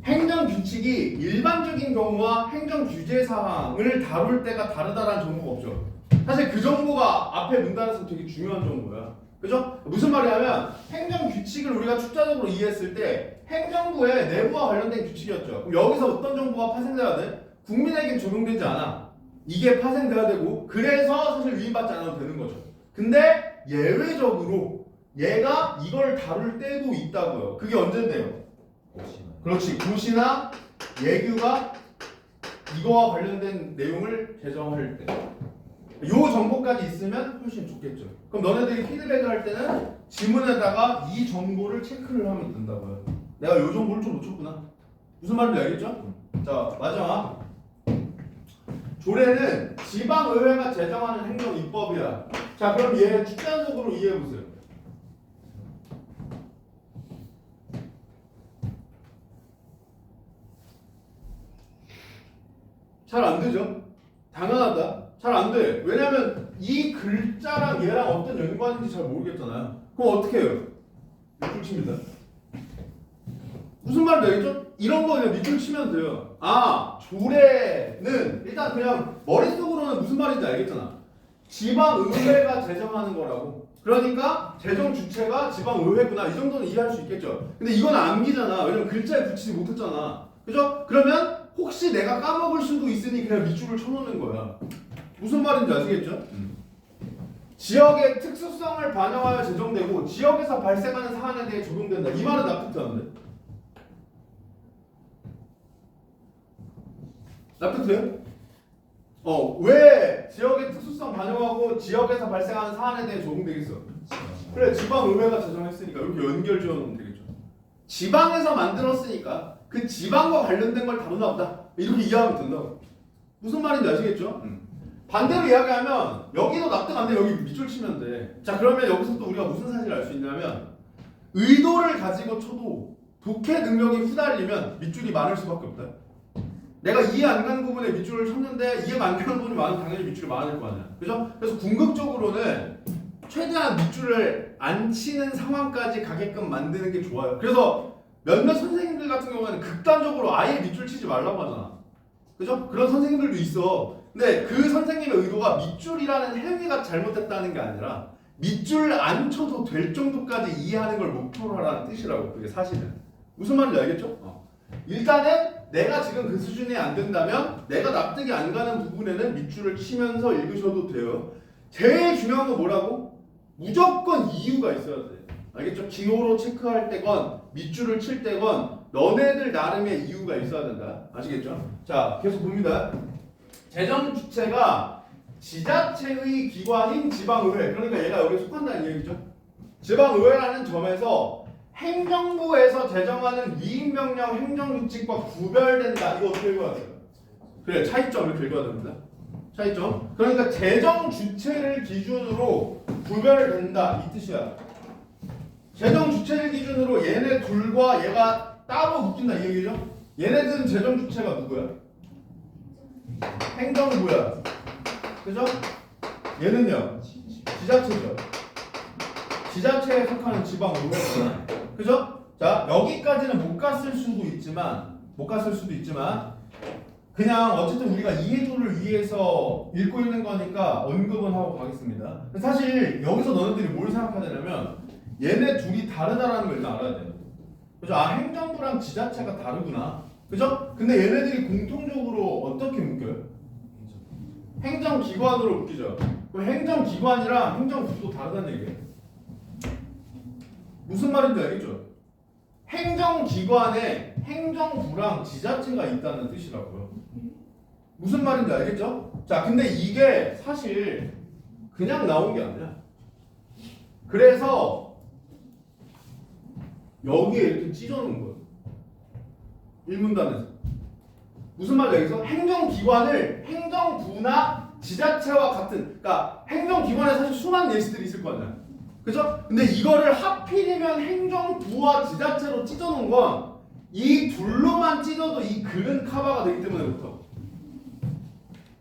행정규칙이 일반적인 경우와 행정규제사항을 다룰 때가 다르다라는 정보가 없죠. 사실 그 정보가 앞에 문단에서 되게 중요한 정보야. 그죠? 무슨 말이냐면 행정규칙을 우리가 축자적으로 이해했을 때 행정부의 내부와 관련된 규칙이었죠. 그럼 여기서 어떤 정보가 파생돼야 돼? 국민에겐 적용되지 않아. 이게 파생돼야 되고 그래서 사실 위임받지 않아도 되는 거죠. 근데 예외적으로 얘가 이걸 다룰 때도 있다고요. 그게 언젠데요? 그렇지. 고시나 예규가 이거와 관련된 내용을 제정할 때. 요 정보까지 있으면 훨씬 좋겠죠. 그럼 너네들이 피드백을 할 때는 지문에다가 이 정보를 체크를 하면 된다고요. 내가 요 정보를 좀 놓쳤구나. 무슨 말인지 알겠죠? 자, 마지막. 조례는 지방의회가 제정하는 행정 입법이야. 자, 그럼 얘 축단속으로 이해해보세요. 잘 안 되죠? 당연하다. 잘 안 돼. 왜냐면 이 글자랑 얘랑 어떤 연관인지 잘 모르겠잖아요. 그럼 어떻게 해요? 밑줄 칩니다. 무슨 말인지 알겠죠? 이런 거 그냥 밑줄 치면 돼요. 아, 조례는 일단 그냥 머릿속으로는 무슨 말인지 알겠잖아. 지방의회가 제정하는 거라고. 그러니까 제정 주체가 지방의회구나. 이 정도는 이해할 수 있겠죠. 근데 이건 암기잖아. 왜냐면 글자에 붙이지 못했잖아. 그죠? 그러면 혹시 내가 까먹을 수도 있으니 그냥 밑줄을 쳐놓는 거야. 무슨 말인지 아시겠죠? 지역의 특수성을 반영하여 제정되고 지역에서 발생하는 사안에 대해 적용된다. 이 말은 납득되는데? 납득돼요? 왜 지역의 특수성 반영하고 지역에서 발생하는 사안에 대해 적용되겠어? 그래, 지방의회가 제정했으니까 이렇게 연결 지어놓으면 되겠죠. 지방에서 만들었으니까 그 지방과 관련된 걸 다루나 보다. 이렇게 이해하면 된다고. 무슨 말인지 아시겠죠? 반대로 이야기하면 여기도 납득 안 돼. 여기 밑줄 치면 돼. 자, 그러면 여기서 또 우리가 무슨 사실을 알 수 있냐면 의도를 가지고 쳐도 독해 능력이 후달리면 밑줄이 많을 수밖에 없다. 내가 이해 안 가는 부분에 밑줄을 쳤는데 이해가 안 가는 부분이 많으면 당연히 밑줄이 많을 거 아니야. 그죠? 그래서 궁극적으로는 최대한 밑줄을 안 치는 상황까지 가게끔 만드는 게 좋아요. 그래서 몇몇 선생님들 같은 경우에는 극단적으로 아예 밑줄 치지 말라고 하잖아. 그죠? 그런 선생님들도 있어. 근데 그 선생님의 의도가 밑줄이라는 행위가 잘못됐다는 게 아니라 밑줄 안 쳐도 될 정도까지 이해하는 걸 목표로 하라는 뜻이라고. 그게 사실은. 무슨 말인지 알겠죠? 일단은 내가 지금 그 수준이 안 된다면 내가 납득이 안 가는 부분에는 밑줄을 치면서 읽으셔도 돼요. 제일 중요한 건 뭐라고? 무조건 이유가 있어야 돼. 알겠죠? 기호로 체크할 때건 밑줄을 칠 때건 너네들 나름의 이유가 있어야 된다. 아시겠죠? 자, 계속 봅니다. 제정 주체가 지자체의 기관인 지방의회. 그러니까 얘가 여기에 속한다는 얘기죠. 지방의회라는 점에서 행정부에서 제정하는 위임명령 행정규칙과 구별된다. 이거 어떻게 읽어야 돼요? 그래, 차이점 이렇게 읽어야 됩니다. 차이점. 그러니까 재정 주체를 기준으로 구별된다 이 뜻이야. 재정 주체를 기준으로 얘네 둘과 얘가 따로 묶인다 이 얘기죠. 얘네들은 재정 주체가 누구야? 행정부야. 그죠? 얘는요 지자체죠. 지자체에 속하는 지방의회. 그죠? 자 여기까지는 못 갔을 수도 있지만 그냥 어쨌든 우리가 이해도를 위해서 읽고 있는 거니까 언급은 하고 가겠습니다. 사실 여기서 너네들이 뭘 생각해야 되냐면 얘네 둘이 다르다라는 걸 일단 알아야 돼요. 그죠? 아 행정부랑 지자체가 다르구나. 그죠? 근데 얘네들이 공통적으로 어떻게 묶여요? 행정기관으로 묶이죠. 그럼 행정기관이랑 행정부도 다르다는 얘기예요. 무슨 말인지 알겠죠? 행정기관에 행정부랑 지자체가 있다는 뜻이라고요. 무슨 말인지 알겠죠? 자, 근데 이게 사실 그냥 나온 게 아니라 그래서 여기에 이렇게 찢어놓은 거예요. 1문단에서. 무슨 말이야 여기서? 행정기관을 행정부나 지자체와 같은 그러니까 행정기관에 사실 수많은 예시들이 있을 거 아니야. 그죠? 근데 이거를 하필이면 행정부와 지자체로 찢어놓은 건 이 둘로만 찢어도 이 글은 커버가 되기 때문에부터.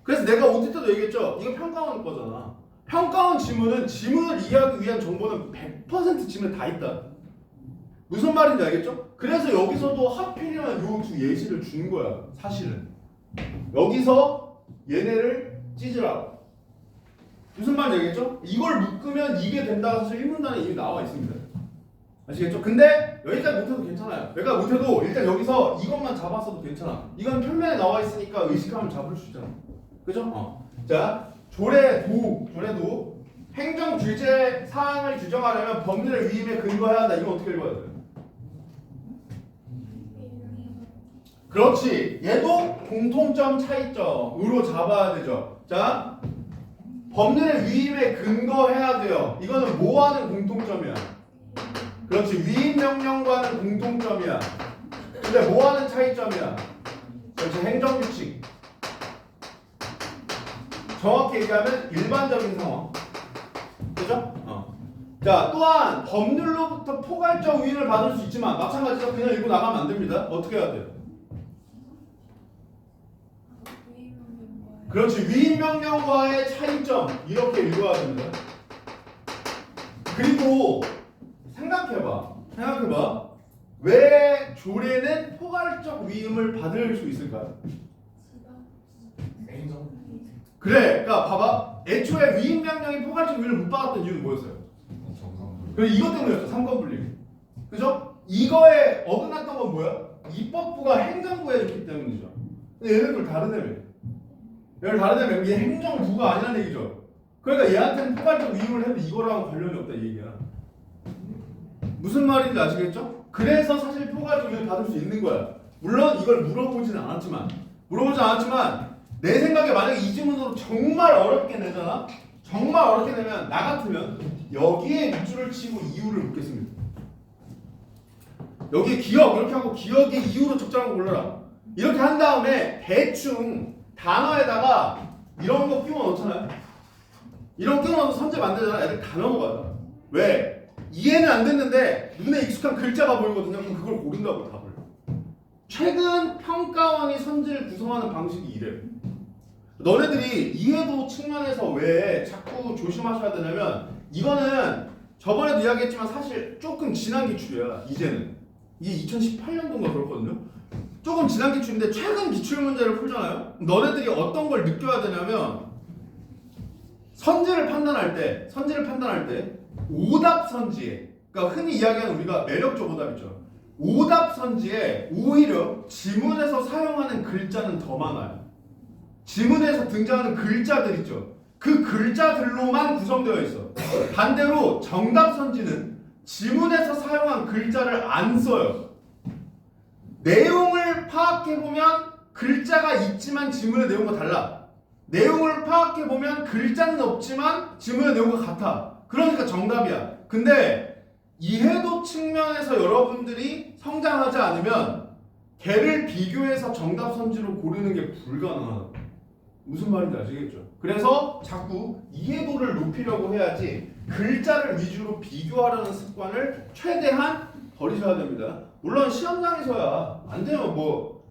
그래서 내가 OT 때도 얘기했죠. 이거 평가원 거잖아. 평가원 지문은 지문을 이해하기 위한 정보는 100% 지문에 다 있다. 무슨 말인지 알겠죠? 그래서 여기서도 하필이면 요 두 예시를 준 거야. 사실은 여기서 얘네를 찢으라고. 무슨 말인지 알겠죠? 이걸 묶으면 이게 된다고 사실 1문단에 이미 나와 있습니다. 아시겠죠? 근데 여기까지 못해도 괜찮아요. 내가 못해도 일단 여기서 이것만 잡았어도 괜찮아. 이건 표면에 나와 있으니까 의식하면 잡을 수 있잖아. 그죠? 자, 조례도 행정 규제 사항을 규정하려면 법률의 위임에 근거해야 한다. 이거 어떻게 읽어야 돼요? 그렇지. 얘도 공통점 차이점으로 잡아야 되죠. 자, 법률의 위임에 근거해야 돼요. 이거는 뭐 하는 공통점이야? 그렇지. 위임 명령과는 공통점이야. 근데 뭐 하는 차이점이야? 그렇지. 행정규칙. 정확히 얘기하면 일반적인 상황. 그죠? 자, 또한 법률로부터 포괄적 위임을 받을 수 있지만 마찬가지로 그냥 읽고 나가면 안 됩니다. 어떻게 해야 돼요? 그렇지. 위임 명령과의 차이점 이렇게 읽어야 됩니다. 그리고 생각해봐. 왜 조례는 포괄적 위임을 받을 수 있을까요?
행정
그래. 그러니까 봐봐. 애초에 위임 명령이 포괄적 위임을 못 받았던 이유는 뭐였어요?
정상
그래 이것 때문이었어. 삼권 분립. 그죠? 이거에 어긋났던 건 뭐야? 입법부가 행정부에 줬기 때문이죠. 근데 얘네들 다르다면 이게 행정부가 아니라는 얘기죠. 그러니까 얘한테는 포괄적 위임을 해도 이거랑 관련이 없다 이 얘기야. 무슨 말인지 아시겠죠? 그래서 사실 포괄적 위임을 받을 수 있는 거야. 물론 이걸 물어보진 않았지만 내 생각에 만약에 이 지문으로 정말 어렵게 내잖아? 정말 어렵게 내면 나 같으면 여기에 밑줄을 치고 이유를 묻겠습니다. 여기에 기억 이렇게 하고 기억의 이유로 적절한 거 골라라. 이렇게 한 다음에 대충 단어에다가 이런 거 끼워 넣잖아요. 이런 거 끼워 넣어서 선제 만들잖아. 애들 다 넘어가요. 왜? 이해는 안 됐는데 눈에 익숙한 글자가 보이거든요. 그럼 그걸 고른다고 답을. 최근 평가원이 선지를 구성하는 방식이 이래요. 너네들이 이해도 측면에서 왜 자꾸 조심하셔야 되냐면 이거는 저번에도 이야기했지만 사실 조금 지난 기출이야. 이제는 이게 2018년도인가 그렇거든요. 조금 지난 기출인데 최근 기출 문제를 풀잖아요. 너네들이 어떤 걸 느껴야 되냐면 선지를 판단할 때 오답 선지에 그러니까 흔히 이야기하는 우리가 매력적 오답 있죠. 오답 선지에 오히려 지문에서 사용하는 글자는 더 많아요. 지문에서 등장하는 글자들 있죠. 그 글자들로만 구성되어 있어. 반대로 정답 선지는 지문에서 사용한 글자를 안 써요. 내용을 파악해보면 글자가 있지만 지문의 내용과 달라. 내용을 파악해보면 글자는 없지만 지문의 내용과 같아. 그러니까 정답이야. 근데 이해도 측면에서 여러분들이 성장하지 않으면 걔를 비교해서 정답 선지로 고르는 게 불가능하다. 무슨 말인지 아시겠죠? 그래서 자꾸 이해도를 높이려고 해야지 글자를 위주로 비교하려는 습관을 최대한 버리셔야 됩니다. 물론 시험장에서야 안 되면 뭐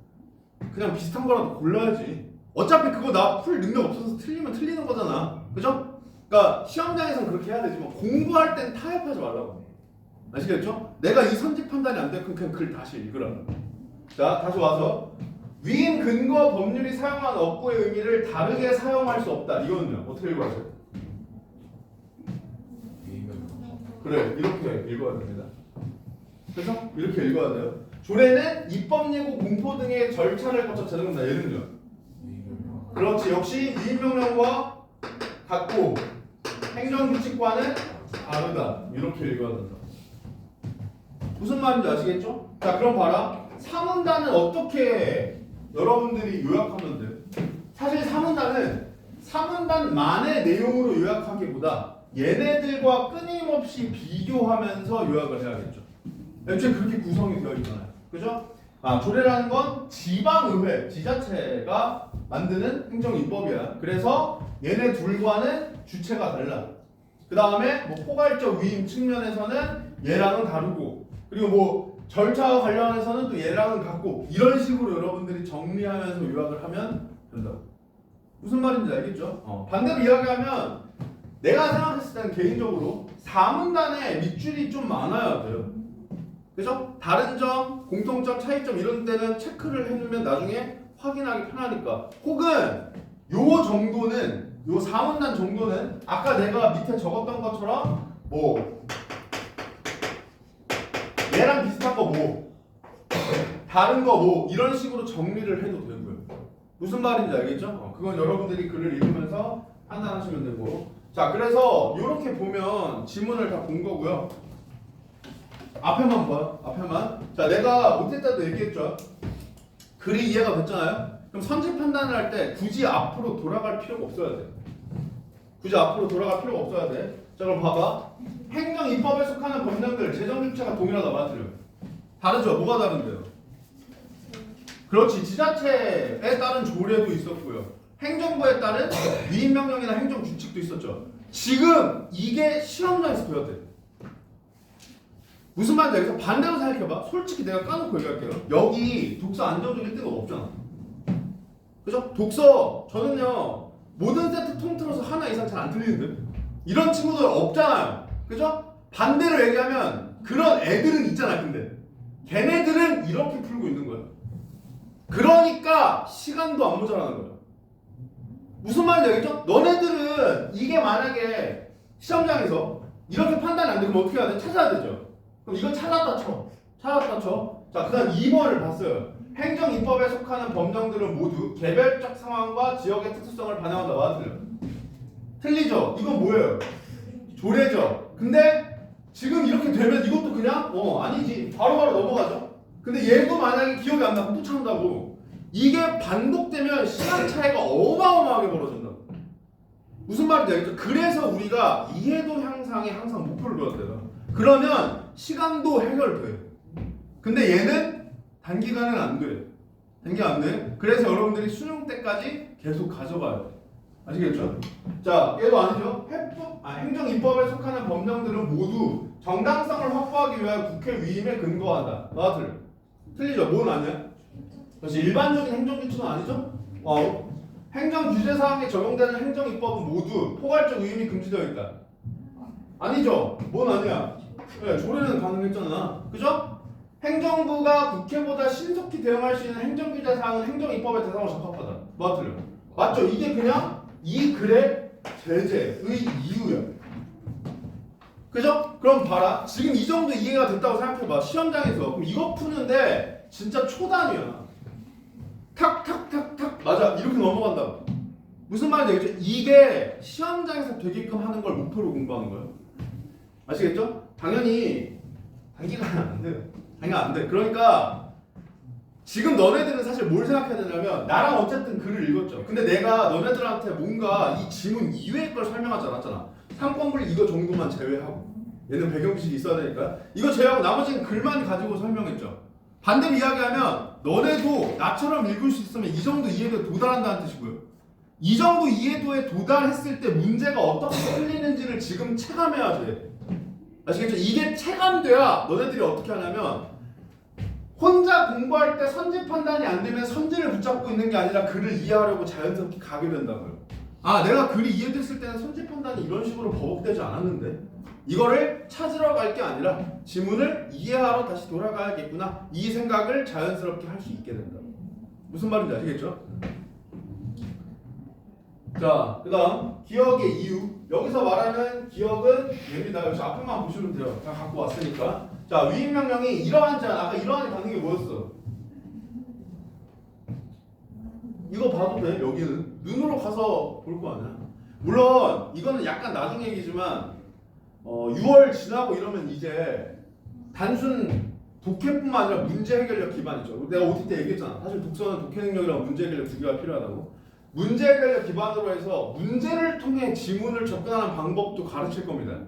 그냥 비슷한 거라도 골라야지. 어차피 그거 나 풀 능력 없어서 틀리면 틀리는 거잖아. 그죠? 그러니까 시험장에서는 그렇게 해야 되지만 공부할 땐 타협하지 말라고. 아시겠죠? 내가 이 선지 판단이 안 돼. 그럼 그냥 글 다시 읽으라. 자, 다시 와서 위임 근거 법률이 사용한 어구의 의미를 다르게 사용할 수 없다. 이거는요. 어떻게 읽어야 돼요? 그래, 이렇게 읽어야 됩니다. 그래서 이렇게 읽어야 돼요. 조례는 입법 예고 공포 등의 절차를 거쳐 제정된다. 얘는요. 그렇지. 역시 위임명령과 같고 행정규칙과는 다르다. 이렇게 읽어야 된다. 무슨 말인지 아시겠죠? 자, 그럼 봐라. 사문단은 어떻게 여러분들이 요약하면 돼요? 사실 사문단만의 내용으로 요약하기보다 얘네들과 끊임없이 비교하면서 요약을 해야겠죠. 애초에 그렇게 구성이 되어 있잖아요. 그죠? 조례라는 건 지방의회, 지자체가 만드는 행정입법이야. 그래서 얘네 둘과는 주체가 달라. 그 다음에 뭐 포괄적 위임 측면에서는 얘랑은 다르고, 그리고 뭐 절차와 관련해서는 또 얘랑은 같고, 이런 식으로 여러분들이 정리하면서 요약을 하면 된다고. 무슨 말인지 알겠죠? 반대로 이야기하면 내가 생각했을 때는 개인적으로 사문단에 밑줄이 좀 많아야 돼요. 그죠? 다른 점, 공통점, 차이점 이런 데는 체크를 해놓으면 나중에 확인하기 편하니까. 혹은 요 정도는, 요 사문단 정도는 아까 내가 밑에 적었던 것처럼 뭐 얘랑 비슷한 거 뭐, 다른 거 뭐 이런 식으로 정리를 해도 되고요. 무슨 말인지 알겠죠? 그건 여러분들이 글을 읽으면서 판단하시면 되고. 자, 그래서 이렇게 보면 지문을 다 본 거고요. 앞에만 봐요. 앞에만. 자, 내가 못할 때도 얘기했죠. 글이 이해가 됐잖아요. 그럼 선지 판단을 할 때 굳이 앞으로 돌아갈 필요가 없어야 돼. 굳이 앞으로 돌아갈 필요가 없어야 돼. 자, 그럼 봐봐. 행정 입법에 속하는 법령들 제정 주체가 동일하다. 맞죠? 다르죠? 뭐가 다른데요? 그렇지. 지자체에 따른 조례도 있었고요. 행정부에 따른 위임명령이나 행정규칙도 있었죠. 지금 이게 시험장에서 배워야 돼. 무슨 말인지 알겠어? 반대로 생각해봐. 솔직히 내가 까놓고 얘기할게요. 여기 독서 안정적 1등급 없잖아. 그죠? 독서 저는요 모든 세트 통틀어서 하나 이상 잘 안 틀리는데 이런 친구들 없잖아요. 그죠? 반대로 얘기하면 그런 애들은 있잖아. 근데 걔네들은 이렇게 풀고 있는 거야. 그러니까 시간도 안 모자라는 거야. 무슨 말인지 알겠죠? 너네들은 이게 만약에 시험장에서 이렇게 판단이 안 되면 어떻게 해야 돼? 찾아야 되죠. 그럼 이거 찾았다 쳐. 찾았다 쳐. 자, 그 다음 2번을 봤어요. 행정 입법에 속하는 법령들은 모두 개별적 상황과 지역의 특수성을 반영한다. 맞아요? 틀리죠? 이건 뭐예요? 조례죠. 근데 지금 이렇게 되면 이것도 그냥 아니지. 바로바로 넘어가죠. 근데 얘도 만약에 기억이 안 나면 또 찾는다고. 이게 반복되면 시간 차이가 어마어마하게 벌어진다고. 무슨 말인지 알겠죠? 그래서 우리가 이해도 향상에 항상 목표를 둬야 돼요. 그러면 시간도 해결돼. 근데 얘는 단기간은 안 돼. 단기간 안 돼. 그래서 여러분들이 수능 때까지 계속 가져가야 돼. 아시겠죠? 자, 얘도 아니죠. 행정입법에 속하는 법령들은 모두 정당성을 확보하기 위하여 국회 위임에 근거한다. 맞아요? 틀리죠? 뭔 아니야? 그렇지. 일반적인 행정규칙은 아니죠? 행정규제사항에 적용되는 행정입법은 모두 포괄적 위임이 금지되어 있다. 아니죠? 뭔 아니야? 네, 조례는 가능했잖아. 그죠? 행정부가 국회보다 신속히 대응할 수 있는 행정규제사항은 행정입법의 대상으로 적합하다. 맞아요? 맞죠? 이게 그냥 이 글의 제재의 이유야. 그죠? 그럼 봐라. 지금 이 정도 이해가 됐다고 생각해봐. 시험장에서. 그럼 이거 푸는데 진짜 초단위야. 탁탁탁탁 맞아. 이렇게 넘어간다고. 무슨 말인지 알겠죠? 이게 시험장에서 되게끔 하는 걸 목표로 공부하는 거예요. 아시겠죠? 당연히 단기간은 안 돼요. 당연히 안 돼. 그러니까 지금 너네들은 사실 뭘 생각해야 되냐면 나랑 어쨌든 글을 읽었죠. 근데 내가 너네들한테 뭔가 이 지문 이외의 걸 설명하지 않았잖아. 3권분 이거 정도만 제외하고. 얘는 배경 지식이 있어야 되니까. 이거 제외하고 나머지는 글만 가지고 설명했죠. 반대로 이야기하면 너네도 나처럼 읽을 수 있으면 이 정도 이해도에 도달한다는 뜻이고요. 이 정도 이해도에 도달했을 때 문제가 어떻게 풀리는지를 지금 체감해야 돼. 아시겠죠? 이게 체감돼야 너네들이 어떻게 하냐면 혼자 공부할 때 선지 판단이 안 되면 선지를 붙잡고 있는 게 아니라 글을 이해하려고 자연스럽게 가게 된다고요. 아, 내가 글이 이해됐을 때는 선지 판단이 이런 식으로 버벅대지 않았는데 이거를 찾으러 갈 게 아니라 지문을 이해하러 다시 돌아가야겠구나, 이 생각을 자연스럽게 할 수 있게 된다. 무슨 말인지 아시겠죠? 자, 그 다음 기억의 이유. 여기서 말하는 기억은 얘입니다. 여기서 앞에만 보시면 돼요. 다 갖고 왔으니까. 자, 위임 명령이 이러한 제한. 아까 이러한이 받는 게 뭐였어? 이거 봐도 돼. 여기는 눈으로 가서 볼 거 아니야. 물론 이거는 약간 나중 얘기지만 6월 지나고 이러면 이제 단순 독해뿐만 아니라 문제 해결력 기반이죠. 내가 OT 때 얘기했잖아. 사실 독서는 독해 능력이랑 문제 해결력 두 개가 필요하다고. 문제 해결력 기반으로 해서 문제를 통해 지문을 접근하는 방법도 가르칠 겁니다.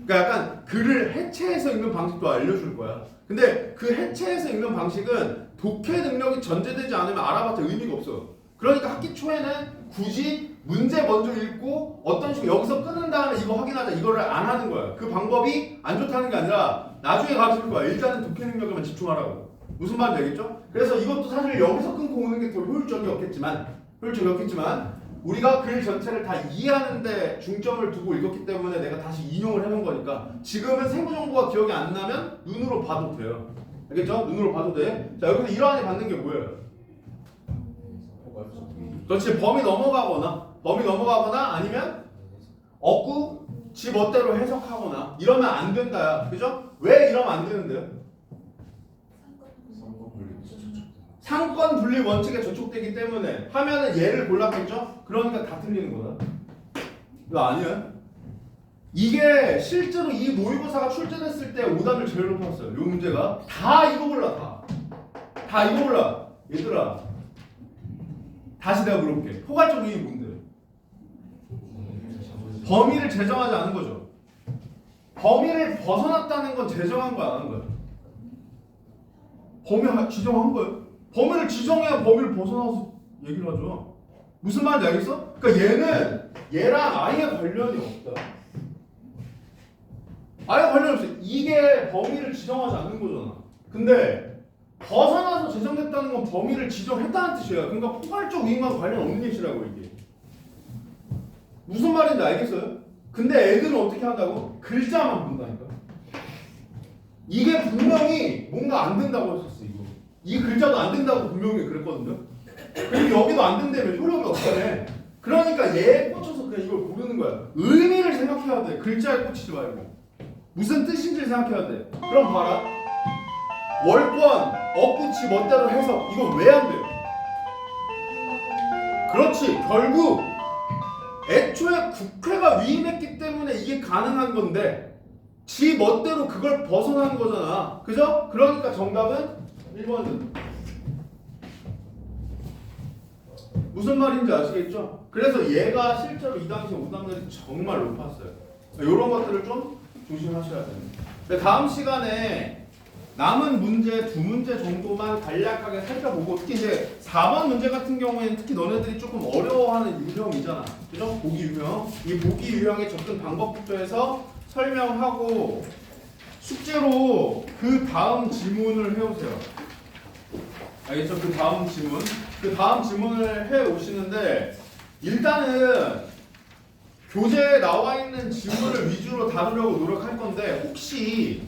그러니까 약간 글을 해체해서 읽는 방식도 알려줄 거야. 근데 그 해체해서 읽는 방식은 독해 능력이 전제되지 않으면 알아봤자 의미가 없어. 그러니까 학기 초에는 굳이 문제 먼저 읽고 어떤 식으로 여기서 끊은 다음에 이거 확인하자, 이거를 안 하는 거야. 그 방법이 안 좋다는 게 아니라 나중에 가르칠 거야. 일단은 독해 능력에만 집중하라고. 무슨 말인지 알겠죠? 그래서 이것도 사실 여기서 끊고 오는 게 더 효율적이었겠지만 우리가 글 전체를 다 이해하는데 중점을 두고 읽었기 때문에 내가 다시 인용을 해놓은 거니까 지금은 세부 정보가 기억이 안 나면 눈으로 봐도 돼요. 알겠죠? 눈으로 봐도 돼. 자, 여기서 이러한이 받는 게 뭐예요? 그렇지. 범위 넘어가거나 아니면 얻고 지 멋대로 해석하거나 이러면 안 된다. 그죠? 왜 이러면 안 되는데요? 상권 분리 원칙에 저촉되기 때문에 하면은 얘를 골랐겠죠? 그러니까 다 틀리는 거다. 이거 아니야? 이게 실제로 이 모의고사가 출제됐을 때 오답을 제일 높았어요. 이 문제가 다 이거 골라. 다 이거 골라. 얘들아, 다시 내가 물어볼게. 포괄적 의미 뭔데? 범위를 제정하지 않은 거죠. 범위를 벗어났다는 건 제정한 거야, 안 한 거야? 범위 지정한 거예요. 범위를 지정해야 범위를 벗어나서 얘기를 하죠. 무슨 말인지 알겠어? 그러니까 얘는 얘랑 아예 관련이 없다. 아예 관련이 없어. 이게 범위를 지정하지 않는 거잖아. 근데 벗어나서 제정됐다는 건 범위를 지정했다는 뜻이야. 그러니까 포괄적 의미와 관련 없는 얘기라고 이게. 무슨 말인지 알겠어요? 근데 애들은 어떻게 한다고? 글자만 본다니까. 이게 분명히 뭔가 안 된다고 했었어. 이 글자도 안 된다고 분명히 그랬거든요. 그리고 여기도 안 된다면 효력이 없다네. 그러니까 얘에 꽂혀서 그냥 이걸 고르는 거야. 의미를 생각해야 돼. 글자에 꽂히지 말고. 무슨 뜻인지를 생각해야 돼. 그럼 봐라. 월권, 엇붙이 멋대로 해석. 이거 왜 안 돼요? 그렇지. 결국 애초에 국회가 위임했기 때문에 이게 가능한 건데 지 멋대로 그걸 벗어나는 거잖아. 그죠? 그러니까 정답은 1번은 무슨 말인지 아시겠죠? 그래서 얘가 실제로 이 당시 오답률이 정말 높았어요. 이런 것들을 좀 조심하셔야 됩니다. 다음 시간에 남은 문제 2문제 정도만 간략하게 살펴보고, 특히 이제 4번 문제 같은 경우에는 특히 너네들이 조금 어려워하는 유형이잖아. 그죠? 보기 유형. 이 보기 유형의 접근 방법부터 해서 설명하고 숙제로 그 다음 지문을 해오세요. 알겠죠? 그 다음 지문을 해 오시는데 일단은 교재에 나와 있는 지문을 위주로 다루려고 노력할 건데 혹시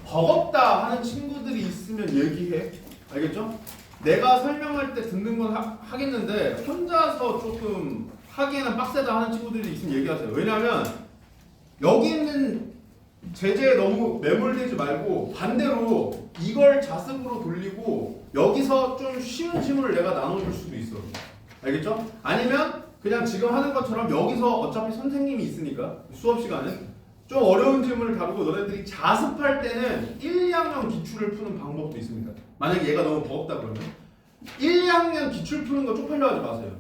버겁다 하는 친구들이 있으면 얘기해. 알겠죠? 내가 설명할 때 듣는 건 하겠는데 혼자서 조금 하기에는 빡세다 하는 친구들이 있으면 얘기하세요. 왜냐하면 여기 있는 제재에 너무 매몰되지 말고 반대로 이걸 자습으로 돌리고 여기서 좀 쉬운 지문을 내가 나눠줄 수도 있어. 알겠죠? 아니면 그냥 지금 하는 것처럼 여기서 어차피 선생님이 있으니까 수업 시간은 좀 어려운 지문을 다루고 너네들이 자습할 때는 1, 2학년 기출을 푸는 방법도 있습니다. 만약에 얘가 너무 버겁다 그러면 1, 2학년 기출 푸는 거 쪽팔려 하지 마세요.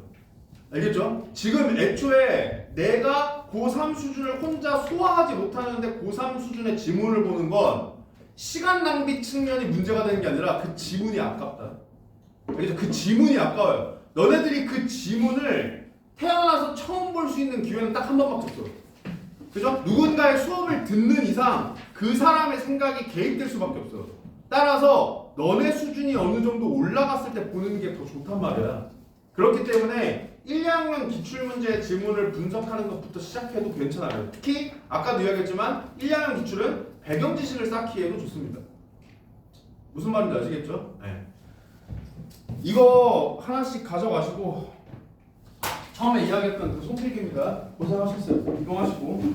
알겠죠? 지금 애초에 내가 고3 수준을 혼자 소화하지 못하는데 고3 수준의 지문을 보는 건 시간 낭비 측면이 문제가 되는 게 아니라 그 지문이 아깝다. 알겠죠? 그 지문이 아까워요. 너네들이 그 지문을 태어나서 처음 볼 수 있는 기회는 딱 한 번밖에 없어. 그죠? 누군가의 수업을 듣는 이상 그 사람의 생각이 개입될 수밖에 없어. 따라서 너네 수준이 어느 정도 올라갔을 때 보는 게 더 좋단 말이야. 그렇기 때문에 1, 2학년 기출문제의 지문을 분석하는 것부터 시작해도 괜찮아요. 특히 아까도 이야기했지만 1, 2학년 기출은 배경 지식을 쌓기에도 좋습니다. 무슨 말인지 아시겠죠? 네. 이거 하나씩 가져가시고 처음에 이야기했던 그 손필기입니다. 고생하셨어요. 이동하시고